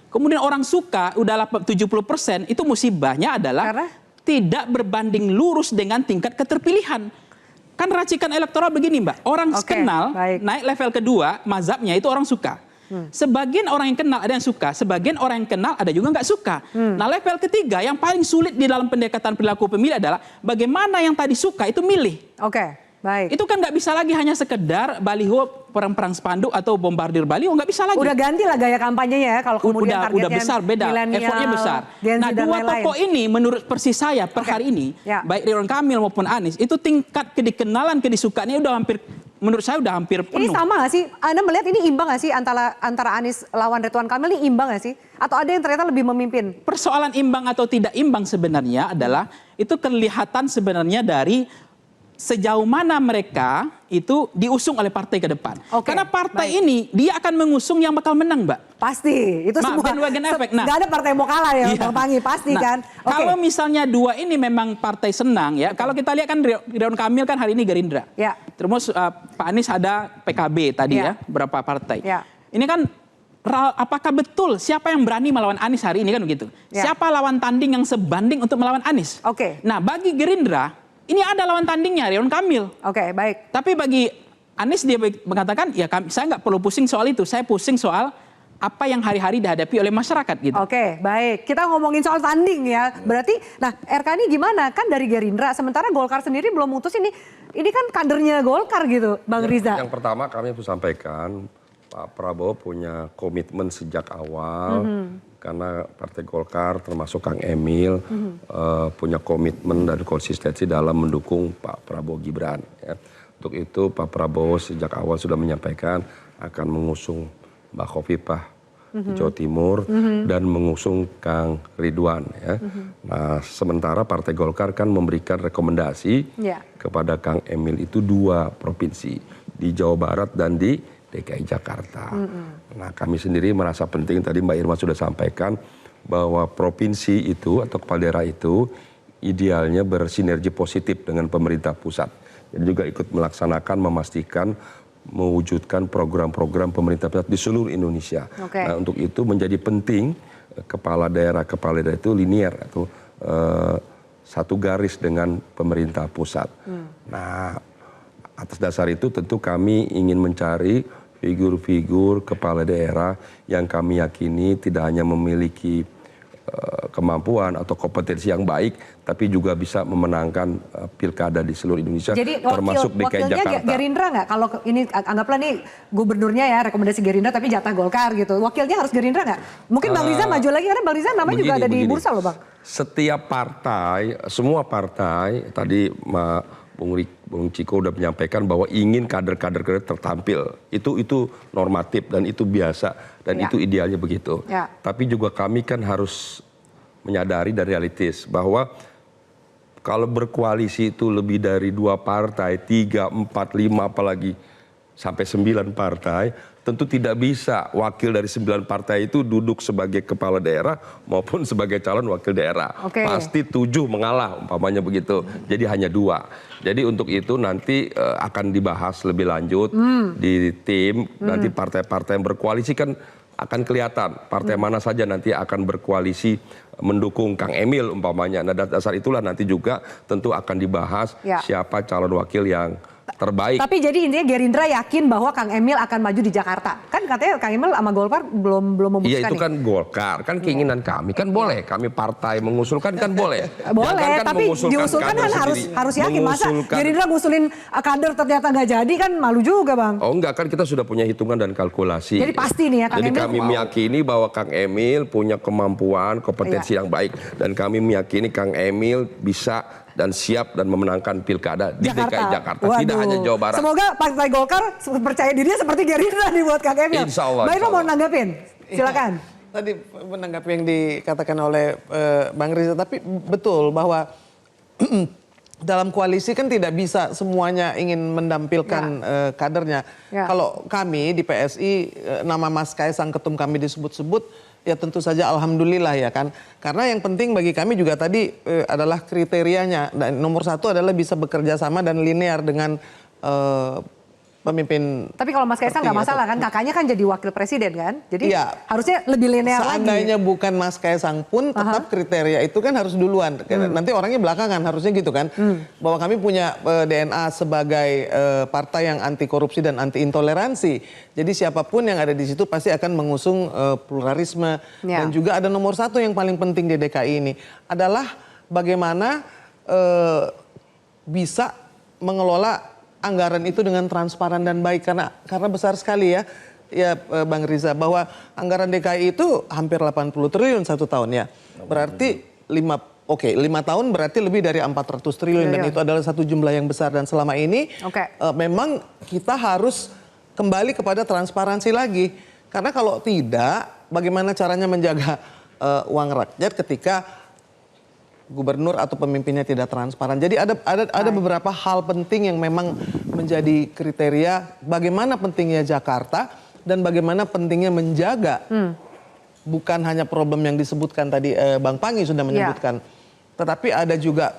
Kemudian orang suka udah 70%, itu musibahnya adalah tidak berbanding lurus dengan tingkat keterpilihan. Kan racikan elektoral begini Mbak, orang kenal naik level kedua, mazhabnya itu orang suka. Sebagian orang yang kenal ada yang suka, sebagian orang yang kenal ada juga nggak suka. Nah level ketiga yang paling sulit di dalam pendekatan perilaku pemilih adalah bagaimana yang tadi suka itu milih. Baik. Itu kan nggak bisa lagi hanya sekedar baliho, perang-perang spanduk atau bombardir baliho, nggak bisa lagi. Udah ganti lah gaya kampanyenya ya kalau kemudian targetnya udah besar, beda, effortnya besar. Nah dua tokoh ini menurut persis saya per hari ini, baik Ridwan Kamil maupun Anies, itu tingkat kedikenalan, kedisukaannya udah hampir, menurut saya udah hampir penuh. Ini sama nggak sih? Anda melihat ini imbang nggak sih antara Anies lawan Ridwan Kamil ini imbang nggak sih? Atau ada yang ternyata lebih memimpin? Persoalan imbang atau tidak imbang sebenarnya adalah itu kelihatan sebenarnya dari sejauh mana mereka itu diusung oleh partai ke depan. Karena partai ini dia akan mengusung yang bakal menang, Mbak. Pasti, itu semua. Bandwagon effect. Nah, nggak ada partai mau kalah ya, Bang Pangi, pasti kan. Kalau misalnya dua ini memang partai senang ya, kalau kita lihat kan Ridwan Kamil kan hari ini Gerindra. Terus Pak Anies ada PKB tadi ya, berapa partai. Ini kan apakah betul siapa yang berani melawan Anies hari ini kan begitu? Siapa lawan tanding yang sebanding untuk melawan Anies? Nah, bagi Gerindra ini ada lawan tandingnya, Ridwan Kamil. Baik. Tapi bagi Anies dia mengatakan, ya saya nggak perlu pusing soal itu. Saya pusing soal apa yang hari-hari dihadapi oleh masyarakat gitu. Baik. Kita ngomongin soal tanding ya. Berarti, nah RK ini gimana? Kan dari Gerindra, sementara Golkar sendiri belum mutus ini kan kadernya Golkar gitu, Bang Riza. Yang pertama kami harus sampaikan, Pak Prabowo punya komitmen sejak awal. Karena Partai Golkar termasuk Kang Emil punya komitmen dan konsistensi dalam mendukung Pak Prabowo Gibran. Ya. Untuk itu Pak Prabowo sejak awal sudah menyampaikan akan mengusung Mbak Khofifah di Jawa Timur dan mengusung Kang Ridwan. Ya. Nah sementara Partai Golkar kan memberikan rekomendasi kepada Kang Emil itu 2 provinsi, di Jawa Barat dan di DKI Jakarta. Nah kami sendiri merasa penting, tadi Mbak Irma sudah sampaikan, bahwa provinsi itu atau kepala daerah itu idealnya bersinergi positif dengan pemerintah pusat. Dan juga ikut melaksanakan, memastikan, mewujudkan program-program pemerintah pusat di seluruh Indonesia. Nah untuk itu menjadi penting kepala daerah itu linear atau satu garis dengan pemerintah pusat. Nah atas dasar itu tentu kami ingin mencari figur-figur kepala daerah yang kami yakini tidak hanya memiliki kemampuan atau kompetensi yang baik, tapi juga bisa memenangkan pilkada di seluruh Indonesia, jadi termasuk DKI Jakarta. Wakilnya Gerindra nggak? Kalau ini anggaplah nih gubernurnya ya rekomendasi Gerindra, tapi jatah Golkar gitu. Wakilnya harus Gerindra nggak? Mungkin Bang Riza maju lagi, karena Bang Riza namanya juga ada di bursa loh Bang. Setiap partai, semua partai, tadi Bung Ciko udah menyampaikan bahwa ingin kader-kader tertampil. Itu normatif dan itu biasa dan itu idealnya begitu. Tapi juga kami kan harus menyadari dan realistis bahwa kalau berkoalisi itu lebih dari 2 partai, 3, 4, 5 apalagi sampai 9 partai, tentu tidak bisa wakil dari 9 partai itu duduk sebagai kepala daerah maupun sebagai calon wakil daerah. Pasti 7 mengalah umpamanya begitu. Jadi hanya 2. Jadi untuk itu nanti akan dibahas lebih lanjut di tim. Nanti partai-partai yang berkoalisi kan akan kelihatan partai mana saja nanti akan berkoalisi mendukung Kang Emil umpamanya. Nah dasar itulah nanti juga tentu akan dibahas siapa calon wakil yang terbaik. Tapi jadi intinya Gerindra yakin bahwa Kang Emil akan maju di Jakarta. Kan katanya Kang Emil sama Golkar belum memutuskan. Iya itu kan Golkar, kan keinginan kami. Kan boleh kami partai mengusulkan kan boleh. Boleh, tapi diusulkan kan harus yakin. Masa Gerindra ngusulin kader ternyata nggak jadi, kan malu juga Bang. Oh enggak, kan kita sudah punya hitungan dan kalkulasi. Jadi pasti nih ya Kang Emil. Jadi kami meyakini bahwa Kang Emil punya kemampuan, kompetensi yang baik. Dan kami meyakini Kang Emil bisa dan siap dan memenangkan pilkada di DKI Jakarta. Tidak hanya Jawa Barat. Semoga Partai Golkar percaya dirinya seperti Gerindra nih buat Kang Emil. Insya Allah. Mbak Irma mau nanggapin? Silakan. Tadi menanggapi yang dikatakan oleh Bang Riza, tapi betul bahwa dalam koalisi kan tidak bisa semuanya ingin mendampilkan kadernya. Kalau kami di PSI, nama Mas Kaisang ketum kami disebut-sebut, ya tentu saja alhamdulillah ya kan. Karena yang penting bagi kami juga tadi adalah kriterianya. Dan nomor 1 adalah bisa bekerja sama dan linear dengan pemimpin. Tapi kalau Mas Kaisang nggak masalah kan, kakaknya kan jadi wakil presiden kan, jadi Iya. harusnya lebih linear lagi. Seandainya bukan Mas Kaisang pun tetap kriteria itu kan harus duluan. Nanti orangnya belakangan harusnya gitu kan. Bahwa kami punya DNA sebagai partai yang anti korupsi dan anti intoleransi. Jadi siapapun yang ada di situ pasti akan mengusung pluralisme. Dan juga ada nomor satu yang paling penting di DKI ini adalah bagaimana bisa mengelola anggaran itu dengan transparan dan baik, karena besar sekali ya Bang Riza, bahwa anggaran DKI itu hampir 80 triliun satu tahun ya. Berarti 5 tahun berarti lebih dari 400 triliun dan itu adalah satu jumlah yang besar, dan selama ini memang kita harus kembali kepada transparansi lagi. Karena kalau tidak, bagaimana caranya menjaga uang rakyat ketika gubernur atau pemimpinnya tidak transparan. Jadi ada beberapa hal penting yang memang menjadi kriteria bagaimana pentingnya Jakarta dan bagaimana pentingnya menjaga bukan hanya problem yang disebutkan tadi Bang Pangi sudah menyebutkan, tetapi ada juga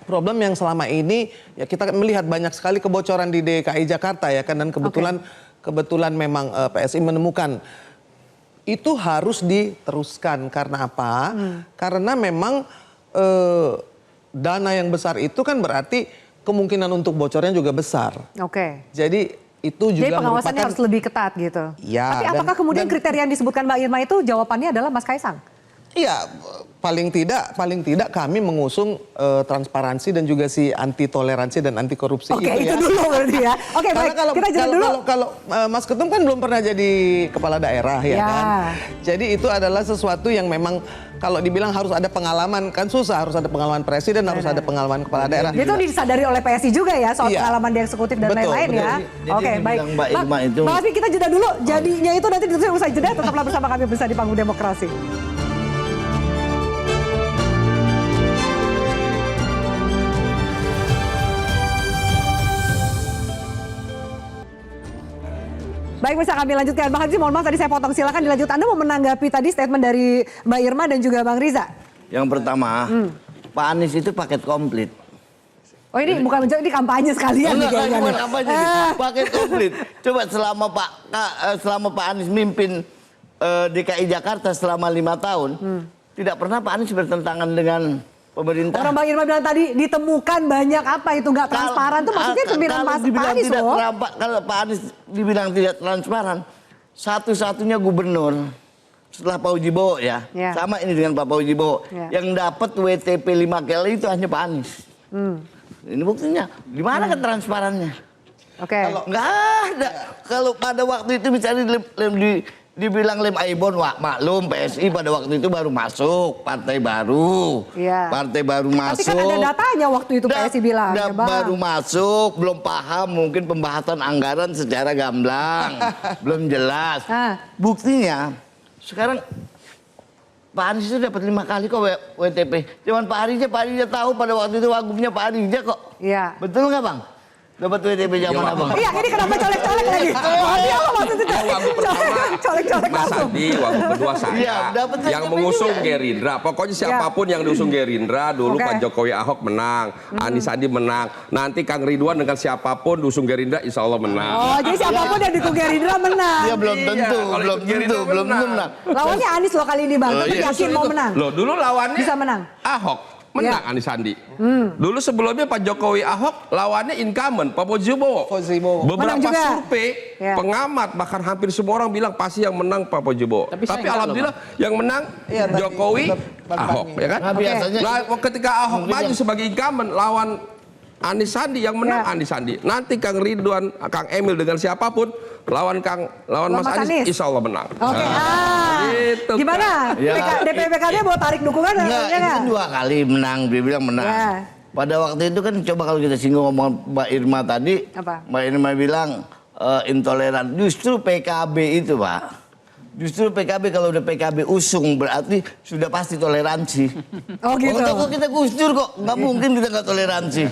problem yang selama ini ya kita melihat banyak sekali kebocoran di DKI Jakarta ya kan, dan kebetulan memang PSI menemukan itu harus diteruskan. Karena apa? Karena memang dana yang besar itu kan berarti kemungkinan untuk bocornya juga besar. Jadi itu juga pengawasannya harus lebih ketat gitu. Ya, tapi apakah kemudian kriteria yang disebutkan Mbak Irma itu jawabannya adalah Mas Kaisang? Iya, paling tidak kami mengusung transparansi dan juga si anti toleransi dan anti korupsi itu ya. Itu dulu berarti ya. Baik, kita jalan dulu. Kalau Mas Ketum kan belum pernah jadi kepala daerah ya kan. Jadi itu adalah sesuatu yang memang kalau dibilang harus ada pengalaman kan susah, harus ada pengalaman presiden, harus ada pengalaman kepala daerah. Itu disadari oleh PSI juga ya soal pengalaman di eksekutif dan lain-lain ya. Baik. Mbak Afi, kita jeda dulu. Jadinya itu nanti ditutup usai jeda. Tetaplah bersama kami bersama di Panggung Demokrasi. Baik, bisa kami lanjutkan. Bang Haji, mohon maaf tadi saya potong. Silakan dilanjut. Anda mau menanggapi tadi statement dari Mbak Irma dan juga Bang Riza? Yang pertama, Pak Anies itu paket komplit. Oh ini bukan menjadi kampanye sekalian nih kayaknya. Bukan kampanye, paket komplit. Coba selama Pak Anies mimpin DKI Jakarta selama 5 tahun, tidak pernah Pak Anies bertentangan dengan pemerintah. Orang Bang Irma bilang tadi ditemukan banyak apa itu nggak transparan tuh maksudnya pemilihan Pak Anies loh. Kalau Pak Anies dibilang tidak transparan, satu-satunya gubernur setelah Pak Ujibowo ya, sama ini dengan Pak Ujibowo, yang dapat WTP 5 kali itu hanya Pak Anies. Ini buktinya, di mana kan transparannya? Kalau nggak ada, kalau pada waktu itu misalnya dibilang lem Aibon, wah maklum PSI pada waktu itu baru masuk, partai baru, partai baru masuk. Tapi kan ada datanya waktu itu PSI bilang. Baru masuk, belum paham mungkin pembahasan anggaran secara gamblang, belum jelas. Buktinya sekarang Pak Anies itu dapat 5 kali kok WTP. Cuman Pak Arija tahu pada waktu itu wagubnya Pak Arija kok. Iya. Betul nggak Bang? Dapat WTP zaman abang. Iya, ini kenapa colek-colek lagi? Dia apa maksudnya? Colek-colek Mas langsung. Andi, waktu kedua saya yang mengusung Gerindra. Pokoknya siapapun yang diusung Gerindra, dulu Pak Jokowi Ahok menang, Anies Sandi menang. Nanti Kang Ridwan dengan siapapun diusung Gerindra, insya Allah menang. Oh, jadi siapapun yang dukung Gerindra menang. Dia belum tentu menang. Lawannya Anies loh kali ini Bang, tapi yakin mau menang. Loh, dulu lawannya bisa menang. Ahok. Menang Anies Sandi. Dulu sebelumnya Pak Jokowi Ahok lawannya incumbent Pak Fauzibowo. Beberapa survei pengamat bahkan hampir semua orang bilang pasti yang menang Pak Fauzibowo. Tapi alhamdulillah yang menang Jokowi Ahok, ya kan? Nah, ketika Ahok maju sebagai incumbent lawan Anies Sandi, yang menang Anies Sandi. Nanti Kang Ridwan, Kang Emil dengan siapapun lawan Mas Anies, insya Allah menang. Gitu, gimana? DPPKD mau tarik dukungan? Enggak, itu kan 2 kali menang, dia bilang menang. Pada waktu itu kan coba kalau kita singgung ngomong Mbak Irma tadi, Mbak Irma bilang intoleran. Justru PKB itu Pak. Justru PKB kalau udah PKB usung berarti sudah pasti toleransi. Oh gitu. Kok kita Gus Dur kok nggak mungkin kita nggak toleransi.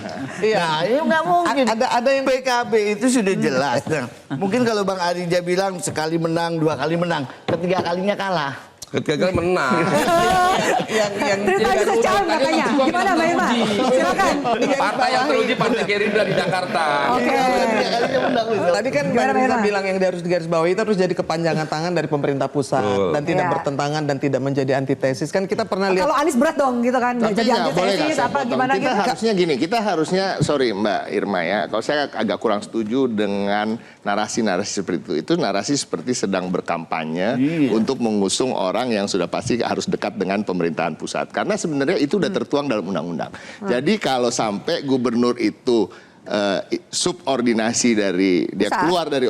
Nah ini nggak mungkin. Ada yang PKB itu sudah jelas. Nah, mungkin kalau Bang Arija bilang sekali menang, 2 kali menang, ketiga kalinya kalah. Ketika menang. Cerita bisa calon katanya. Gimana Mbak Irma? Silakan. Partai yang teruji Partai Gerindra di Jakarta. Oke. Tadi kan Mbak Irma bilang yang harus digarisbawahi itu harus jadi kepanjangan tangan dari pemerintah pusat dan tidak bertentangan dan tidak menjadi antitesis. Kan kita pernah lihat. Kalau Anies berat dong gitu kan. Nggak jadi antitesis apa gimana kita gitu. harusnya gini, kita harusnya, sorry Mbak Irma ya, kalau saya agak kurang setuju dengan narasi-narasi seperti itu. Itu narasi seperti sedang berkampanye untuk mengusung orang yang sudah pasti harus dekat dengan pemerintahan pusat. Karena sebenarnya itu udah tertuang dalam undang-undang. Jadi kalau sampai gubernur itu subordinasi dari dia keluar dari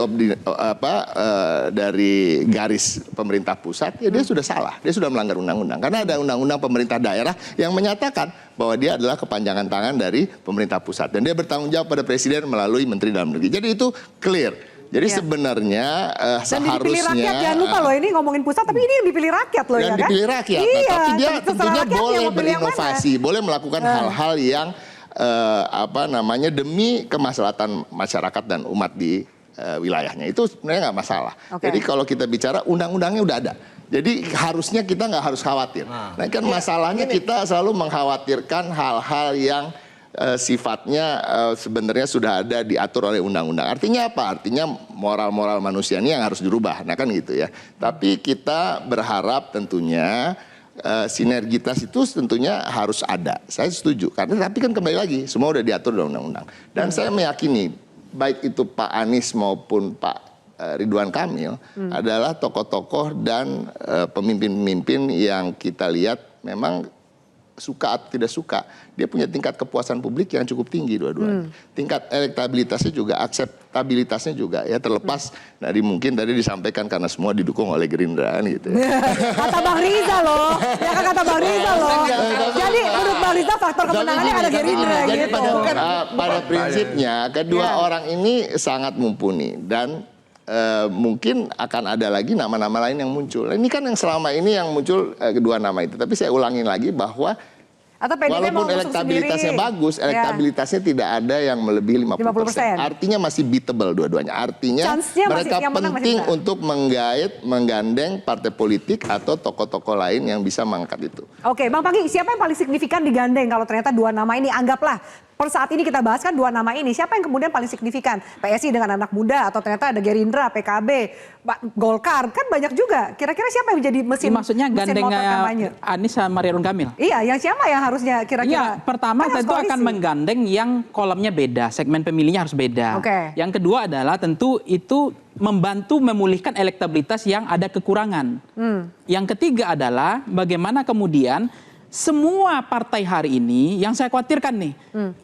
dari garis pemerintah pusat, ya dia sudah salah, dia sudah melanggar undang-undang. Karena ada undang-undang pemerintah daerah yang menyatakan bahwa dia adalah kepanjangan tangan dari pemerintah pusat dan dia bertanggung jawab pada presiden melalui menteri dalam negeri. Jadi itu clear. Jadi sebenarnya seharusnya dipilih rakyat, jangan lupa loh ini ngomongin pusat, tapi ini yang dipilih rakyat loh ya kan? Dipilih rakyat, iya, tapi dia tentunya boleh yang berinovasi, boleh melakukan hal-hal yang demi kemaslahatan masyarakat dan umat di wilayahnya. Itu sebenarnya nggak masalah. Jadi kalau kita bicara undang-undangnya udah ada. Jadi harusnya kita nggak harus khawatir. Nah kan masalahnya kita selalu mengkhawatirkan hal-hal yang sifatnya sebenarnya sudah ada diatur oleh undang-undang. Artinya apa? Artinya moral-moral manusia ini yang harus dirubah. Nah kan gitu ya. Tapi kita berharap tentunya sinergitas itu tentunya harus ada. Saya setuju. Karena tapi kan kembali lagi semua udah diatur dalam undang-undang. Dan saya meyakini baik itu Pak Anies maupun Pak Ridwan Kamil adalah tokoh-tokoh dan pemimpin-pemimpin yang kita lihat memang suka atau tidak suka, dia punya tingkat kepuasan publik yang cukup tinggi dua-duanya. Tingkat elektabilitasnya juga, akseptabilitasnya juga ya terlepas dari mungkin tadi disampaikan karena semua didukung oleh Gerindra gitu ya. Kata Bang Riza loh, ya kan kata Bang Riza loh. Jadi menurut Bang Riza faktor kemenangannya ada Gerindra jadi gitu. pada prinsipnya kedua orang ini sangat mumpuni dan mungkin akan ada lagi nama-nama lain yang muncul. Ini kan yang selama ini yang muncul kedua nama itu. Tapi saya ulangin lagi bahwa walaupun elektabilitasnya bagus, elektabilitasnya tidak ada yang melebihi 50%. Artinya masih beatable dua-duanya. Artinya mereka penting untuk menggandeng partai politik atau tokoh-tokoh lain yang bisa mengangkat itu. Oke, Bang Panggi, siapa yang paling signifikan digandeng kalau ternyata dua nama ini anggaplah per saat ini kita bahas kan dua nama ini, siapa yang kemudian paling signifikan? PSI dengan anak muda atau ternyata ada Gerindra, PKB, Golkar, kan banyak juga. Kira-kira siapa yang menjadi mesin maksudnya gandengnya Anies sama Ridwan Kamil? Iya, yang siapa yang harusnya kira-kira? Ya, pertama tentu akan menggandeng yang kolomnya beda, segmen pemilihnya harus beda. Yang kedua adalah tentu itu membantu memulihkan elektabilitas yang ada kekurangan. Yang ketiga adalah bagaimana kemudian semua partai hari ini yang saya khawatirkan nih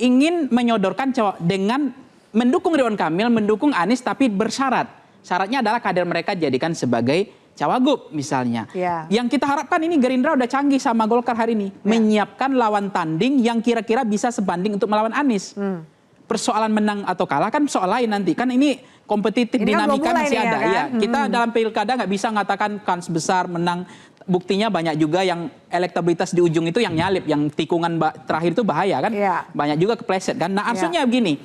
ingin menyodorkan dengan mendukung Ridwan Kamil, mendukung Anies tapi bersyarat. Syaratnya adalah kader mereka jadikan sebagai cawagup misalnya. Yang kita harapkan ini Gerindra udah canggih sama Golkar hari ini. Menyiapkan lawan tanding yang kira-kira bisa sebanding untuk melawan Anies. Persoalan menang atau kalah kan soal lain nanti. Kan ini kompetitif, ini dinamika masih ada. Ya, kita dalam pilkada nggak bisa mengatakan kans besar menang. Buktinya banyak juga yang elektabilitas di ujung itu yang nyalip, yang tikungan terakhir itu bahaya kan. Banyak juga kepleset kan. Nah artinya begini,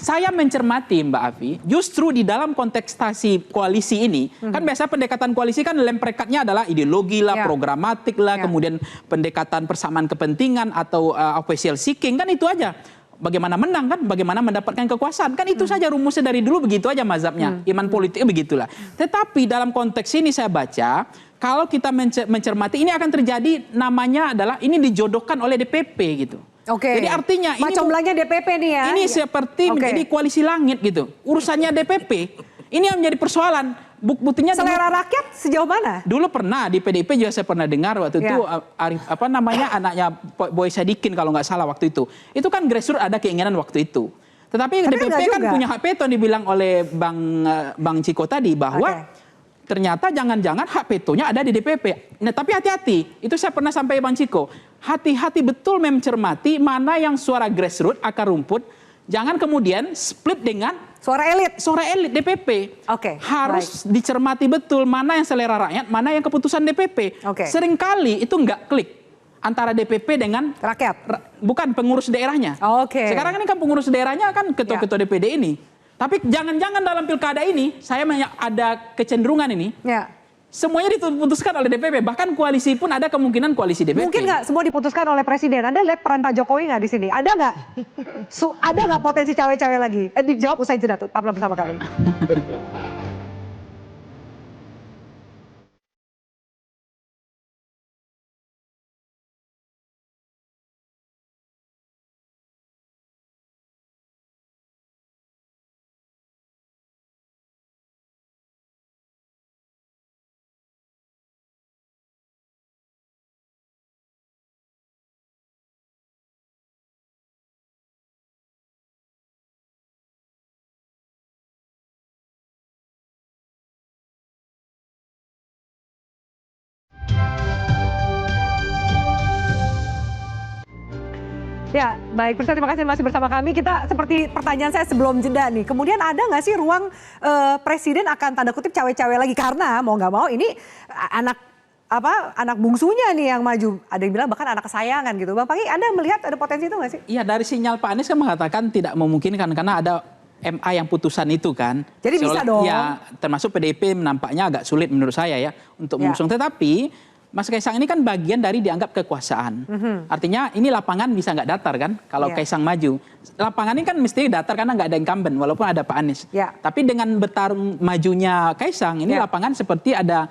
saya mencermati Mbak Afi, justru di dalam kontestasi koalisi ini, kan biasa pendekatan koalisi kan lemprekatnya adalah ideologi lah, programatik lah, kemudian pendekatan persamaan kepentingan atau official seeking, kan itu aja. Bagaimana menang kan, bagaimana mendapatkan kekuasaan, kan itu saja rumusnya dari dulu begitu aja mazhabnya, iman politiknya begitulah. Tetapi dalam konteks ini saya baca, kalau kita mencermati ini akan terjadi namanya adalah ini dijodohkan oleh DPP gitu. Jadi artinya ini comblangnya DPP nih ya. Ini seperti menjadi koalisi langit gitu. Urusannya DPP. Ini yang menjadi persoalan. Buktinya selera rakyat sejauh mana? Dulu pernah di PDIP juga saya pernah dengar waktu itu Arif anaknya Boy Sadikin kalau nggak salah waktu itu. Itu kan grassroots ada keinginan waktu itu. Tetapi DPP kan punya hak veto dibilang oleh Bang Ciko tadi bahwa ternyata jangan-jangan hak vetonya ada di DPP. Nah, tapi hati-hati. Itu saya pernah sampai Bang Ciko. Hati-hati betul mencermati mana yang suara grassroots, akar rumput. Jangan kemudian split dengan suara elit. Suara elit DPP. Harus dicermati betul mana yang selera rakyat, mana yang keputusan DPP. Seringkali itu nggak klik antara DPP dengan rakyat. Bukan pengurus daerahnya. Sekarang ini kan pengurus daerahnya kan ketua-ketua DPD ini. Tapi jangan-jangan dalam pilkada ini, saya ada kecenderungan ini, semuanya diputuskan oleh DPP, bahkan koalisi pun ada kemungkinan koalisi DPP. Mungkin nggak semua diputuskan oleh presiden? Anda lihat peran Pak Jokowi nggak di sini? Ada nggak? Ada nggak potensi cawe-cawe lagi? Dijawab usai jeda, tetaplah bersama kami. Ya, baik. Terima kasih masih bersama kami. Kita seperti pertanyaan saya sebelum jeda nih. Kemudian ada nggak sih ruang presiden akan tanda kutip cawe-cawe lagi? Karena mau nggak mau ini anak bungsunya nih yang maju. Ada yang bilang bahkan anak kesayangan gitu. Bang Panggi, Anda melihat ada potensi itu nggak sih? Iya, dari sinyal Pak Anies kan mengatakan tidak memungkinkan karena ada MA yang putusan itu kan. Jadi bisa dong. Ya, termasuk PDIP nampaknya agak sulit menurut saya ya untuk mengusung. Tetapi Mas Kaisang ini kan bagian dari dianggap kekuasaan. Artinya ini lapangan bisa nggak datar kan kalau Kaisang maju. Lapangan ini kan mesti datar karena nggak ada incumbent walaupun ada Pak Anies. Tapi dengan bertarung majunya Kaisang ini lapangan seperti ada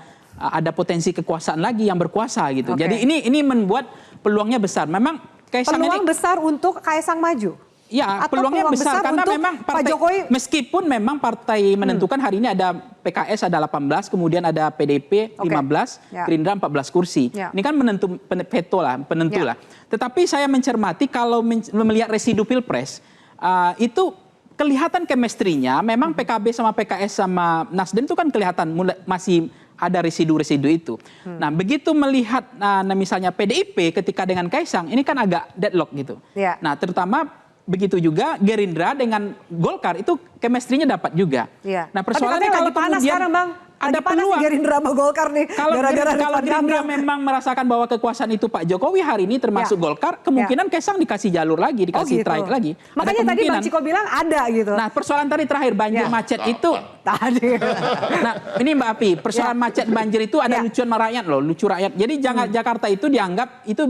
potensi kekuasaan lagi yang berkuasa gitu. Jadi ini membuat peluangnya besar. Memang Kaisang peluang besar untuk Kaisang maju. Ya, peluangnya besar karena memang partai, Pak Jokowi, meskipun memang partai menentukan hari ini ada PKS ada 18, kemudian ada PDIP 15, Gerindra 14 kursi. Ini kan penentu lah. Tetapi saya mencermati kalau melihat residu Pilpres, itu kelihatan chemistry-nya memang PKB sama PKS sama Nasdem itu kan kelihatan masih ada residu-residu itu. Nah, begitu melihat misalnya PDIP ketika dengan Kaisang, ini kan agak deadlock gitu. Nah, terutama begitu juga Gerindra dengan Golkar itu chemistry-nya dapat juga. Nah, persoalannya kalau kemudian sekarang, Bang, ada peluang Gerindra sama Golkar nih. Kalau Gerindra memang merasakan bahwa kekuasaan itu Pak Jokowi hari ini termasuk Golkar, kemungkinan Kaisang dikasih jalur lagi, dikasih track lagi. Makanya tadi Bang Ciko bilang ada gitu. Nah, persoalan tadi terakhir banjir macet itu tadi. Nah, ini Mbak Api, persoalan macet banjir itu ada lucuan rakyat loh, lucu rakyat. Jadi jangan Jakarta itu dianggap itu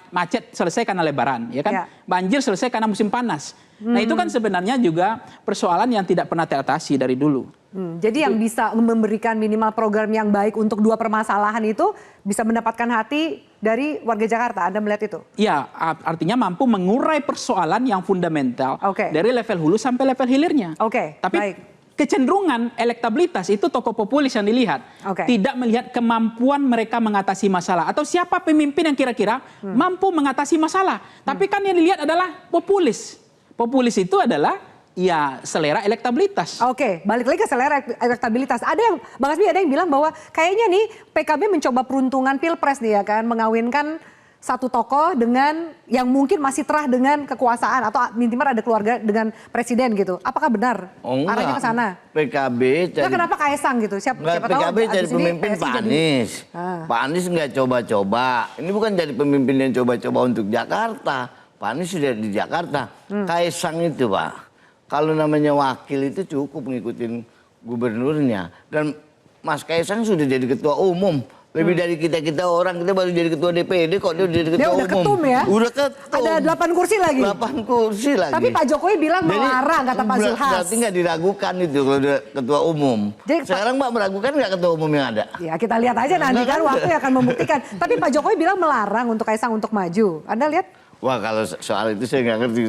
macet selesai karena lebaran, ya kan? Banjir selesai karena musim panas. Nah, itu kan sebenarnya juga persoalan yang tidak pernah teratasi dari dulu. Jadi yang bisa memberikan minimal program yang baik untuk dua permasalahan itu bisa mendapatkan hati dari warga Jakarta. Anda melihat itu? Iya, artinya mampu mengurai persoalan yang fundamental dari level hulu sampai level hilirnya. Tapi kecenderungan elektabilitas itu tokoh populis yang dilihat. Tidak melihat kemampuan mereka mengatasi masalah. Atau siapa pemimpin yang kira-kira mampu mengatasi masalah. Tapi kan yang dilihat adalah populis. Populis itu adalah ya selera elektabilitas. Balik lagi ke selera elektabilitas. Ada yang, Bang Hasbi ada yang bilang bahwa kayaknya nih PKB mencoba peruntungan Pilpres nih ya kan. Mengawinkan satu tokoh dengan yang mungkin masih terah dengan kekuasaan. Atau minimal ada keluarga dengan presiden gitu. Apakah benar arahnya ke sana? PKB jadi... kenapa Kaisang gitu? Siapa PKB jadi pemimpin Pak Anies. Pak Anies nggak coba-coba. Ini bukan jadi pemimpin yang coba-coba untuk Jakarta. Pak Anies sudah di Jakarta. Kaisang itu Pak, kalau namanya wakil itu cukup ngikutin gubernurnya. Dan Mas Kaisang sudah jadi ketua umum. Lebih dari kita orang, kita baru jadi ketua DPD kok dia jadi ketua umum. Udah ketum ya? Udah ketum. Ada 8 kursi lagi? 8 kursi lagi. Tapi Pak Jokowi bilang melarang kata Pak Zulhas. Berarti nggak diragukan itu kalau dia ketua umum. Jadi, sekarang Mbak meragukan nggak ketua umum yang ada? Ya kita lihat aja nanti kan waktu yang akan membuktikan. Tapi Pak Jokowi bilang melarang untuk Kaisang untuk maju. Anda lihat? Wah, kalau soal itu saya nggak ngerti.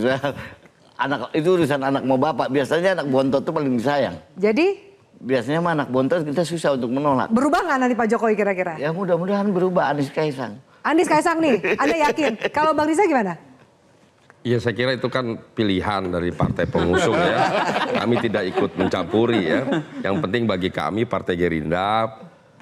Anak itu urusan anak mau bapak. Biasanya anak bontot itu paling disayang. Jadi? Biasanya mah anak bontot kita susah untuk menolak. Berubah nggak nanti Pak Jokowi kira-kira? Ya mudah-mudahan berubah. Anies Kaisang. Anies Kaisang nih, Anda yakin? Kalau Bang Riza gimana? Ya saya kira itu kan pilihan dari partai pengusung ya. Kami tidak ikut mencampuri ya. Yang penting bagi kami Partai Gerindra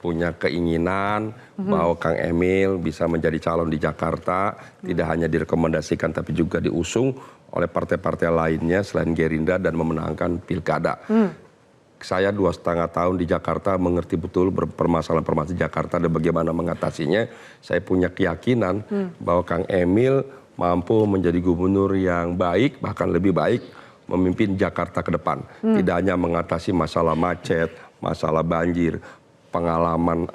punya keinginan bahwa Kang Emil bisa menjadi calon di Jakarta, tidak hanya direkomendasikan tapi juga diusung oleh partai-partai lainnya selain Gerindra dan memenangkan pilkada. Saya 2,5 tahun di Jakarta mengerti betul permasalahan-permasalahan Jakarta dan bagaimana mengatasinya. Saya punya keyakinan bahwa Kang Emil mampu menjadi gubernur yang baik, bahkan lebih baik memimpin Jakarta ke depan. Tidak hanya mengatasi masalah macet, masalah banjir, pengalaman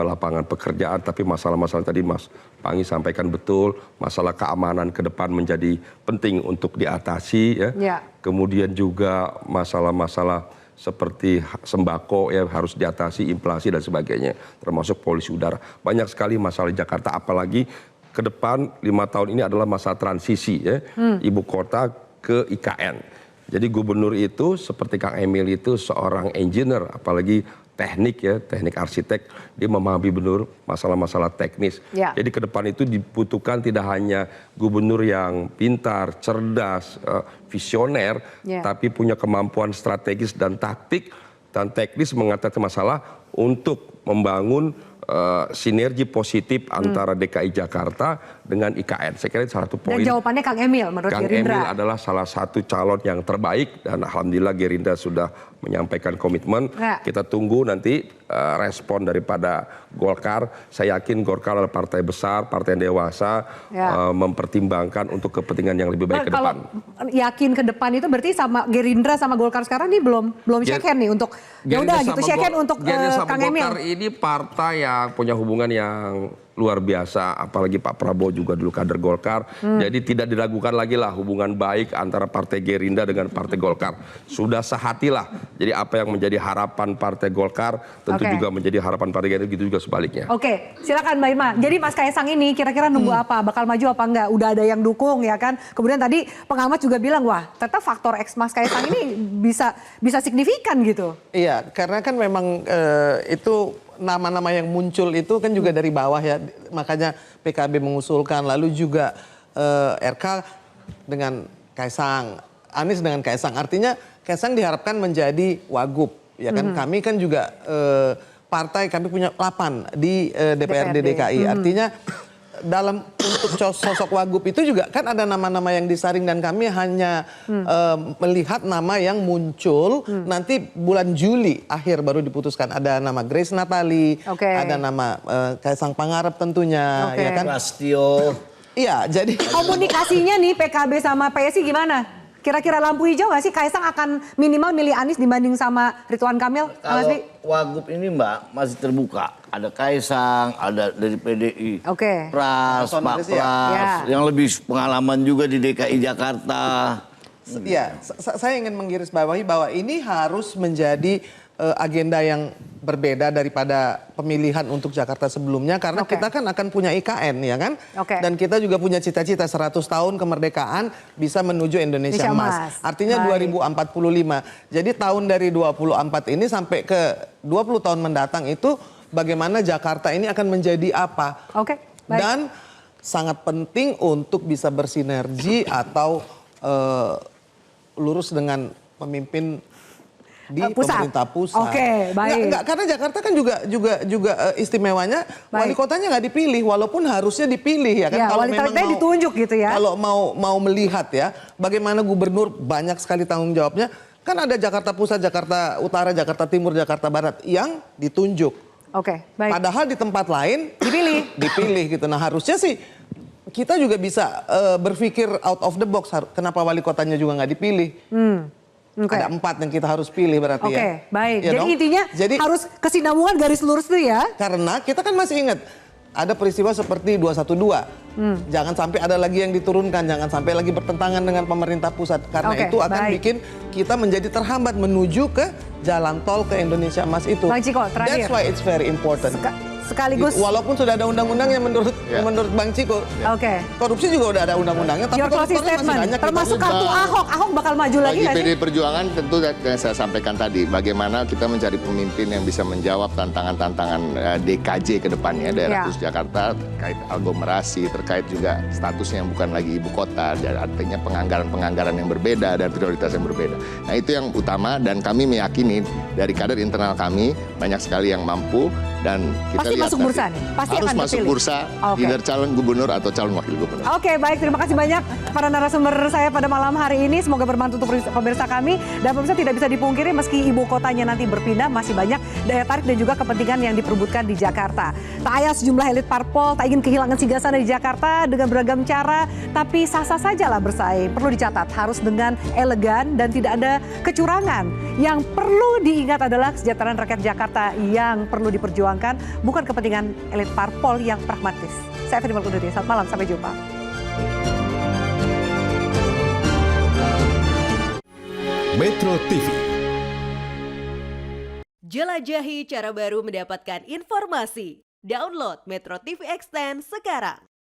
lapangan pekerjaan, tapi masalah-masalah tadi Mas Pangi sampaikan betul, masalah keamanan ke depan menjadi penting untuk diatasi ya. Kemudian juga masalah-masalah seperti sembako ya harus diatasi, inflasi dan sebagainya, termasuk polusi udara. Banyak sekali masalah di Jakarta, apalagi ke depan 5 tahun ini adalah masa transisi ya, ibu kota ke IKN. Jadi gubernur itu seperti Kang Emil itu seorang engineer, apalagi teknik ya, teknik arsitek, dia memahami benar masalah-masalah teknis. Jadi ke depan itu dibutuhkan tidak hanya gubernur yang pintar, cerdas, visioner, tapi punya kemampuan strategis dan taktik dan teknis mengatasi masalah untuk membangun sinergi positif antara DKI Jakarta dengan IKN. Saya kira itu salah satu poin. Dan jawabannya Kang Emil menurut Kang Gerindra. Emil adalah salah satu calon yang terbaik dan alhamdulillah Gerindra sudah menyampaikan komitmen. Kita tunggu nanti respon daripada Golkar. Saya yakin Golkar adalah partai besar, partai yang dewasa, mempertimbangkan untuk kepentingan yang lebih baik ke depan. Kalau yakin ke depan itu berarti sama Gerindra sama Golkar sekarang nih belum shake hand nih untuk ya udah gitu shake hand untuk Kang Emil. Golkar ini partai yang punya hubungan yang luar biasa, apalagi Pak Prabowo juga dulu kader Golkar. Jadi tidak diragukan lagi lah hubungan baik antara Partai Gerindra dengan Partai Golkar. Sudah sehatilah. Jadi apa yang menjadi harapan Partai Golkar tentu juga menjadi harapan Partai Gerindra, gitu juga sebaliknya. Oke, silakan Mbak Irma. Jadi Mas Kaisang ini kira-kira nunggu apa? Bakal maju apa enggak? Udah ada yang dukung ya kan? Kemudian tadi pengamat juga bilang, wah ternyata faktor X Mas Kaisang ini bisa signifikan gitu. Iya, karena kan memang itu nama-nama yang muncul itu kan juga dari bawah ya, makanya PKB mengusulkan, lalu juga RK dengan Kaisang, Anies dengan Kaisang, artinya Kaisang diharapkan menjadi wagub, ya kan? Kami kan juga partai, kami punya 8 di DPRD DKI, artinya dalam untuk sosok wagub itu juga kan ada nama-nama yang disaring dan kami hanya melihat nama yang muncul nanti bulan Juli akhir baru diputuskan. Ada nama Grace Natali, ada nama Kaisang Pangarep tentunya, ya kan? Prastio. Iya, jadi komunikasinya nih PKB sama PSI gimana? Kira-kira lampu hijau nggak sih Kaisang akan minimal milih Anies dibanding sama Ridwan Kamil? Kalau wagub ini Mbak masih terbuka. Ada Kaisang, ada dari PDI, Pras, Pak Pras, yang lebih pengalaman juga di DKI Jakarta. Iya, saya ingin menggarisbawahi bahwa ini harus menjadi agenda yang berbeda daripada pemilihan untuk Jakarta sebelumnya karena kita kan akan punya IKN ya kan, dan kita juga punya cita-cita 100 tahun kemerdekaan bisa menuju Indonesia Emas. Artinya 2045. Jadi tahun dari 24 ini sampai ke 20 tahun mendatang itu bagaimana Jakarta ini akan menjadi apa? Dan sangat penting untuk bisa bersinergi atau lurus dengan pemimpin di pemerintah pusat. Nggak, karena Jakarta kan juga istimewanya wali kotanya nggak dipilih, walaupun harusnya dipilih ya kan. Kalau wali kotanya ditunjuk gitu ya. Kalau mau melihat ya, bagaimana gubernur banyak sekali tanggung jawabnya. Kan ada Jakarta Pusat, Jakarta Utara, Jakarta Timur, Jakarta Barat yang ditunjuk. Padahal di tempat lain dipilih gitu. Nah harusnya sih kita juga bisa berpikir out of the box. Kenapa wali kotanya juga nggak dipilih? Ada 4 yang kita harus pilih berarti ya. Baik. Ya jadi intinya harus kesinambungan garis lurus tuh ya. Karena kita kan masih ingat ada peristiwa seperti 212. Jangan sampai ada lagi yang diturunkan, jangan sampai lagi bertentangan dengan pemerintah pusat. Karena itu akan bikin kita menjadi terhambat menuju ke jalan tol ke Indonesia Emas itu. Bang Ciko, terakhir. That's why it's very important. Sekaligus walaupun sudah ada undang-undang yang menurut Bang Ciko, korupsi juga udah ada undang-undangnya, tapi korupsinya masih banyak. Termasuk kartu Ahok bakal maju lagi nggak sih? Bagi PD Perjuangan tentu yang saya sampaikan tadi, bagaimana kita mencari pemimpin yang bisa menjawab tantangan-tantangan DKJ ke depannya, daerah khusus Jakarta, terkait aglomerasi, terkait juga statusnya yang bukan lagi ibu kota, dan artinya penganggaran yang berbeda dan prioritas yang berbeda. Nah itu yang utama dan kami meyakini dari kader internal kami banyak sekali yang mampu dan kita Pasti lihat masuk nanti. bursa nih? Pasti harus akan masuk terpilih? bursa, Oke. either calon gubernur atau calon wakil gubernur. Oke, baik. Terima kasih banyak para narasumber saya pada malam hari ini. Semoga bermanfaat untuk pemirsa kami. Dan pemirsa tidak bisa dipungkiri meski ibu kotanya nanti berpindah, masih banyak daya tarik dan juga kepentingan yang diperebutkan di Jakarta. Tak ayal sejumlah elit parpol tak ingin kehilangan singgasana di Jakarta dengan beragam cara, tapi sah-sah sajalah bersaing. Perlu dicatat, harus dengan elegan dan tidak ada kecurangan. Yang perlu diingat adalah kesejahteraan rakyat Jakarta yang perlu diperjuangkan, bukan kepentingan elit parpol yang pragmatis. Saya Feni Malkuduri, selamat malam, sampai jumpa. Metro TV. Jelajahi cara baru mendapatkan informasi. Download Metro TV Extend sekarang.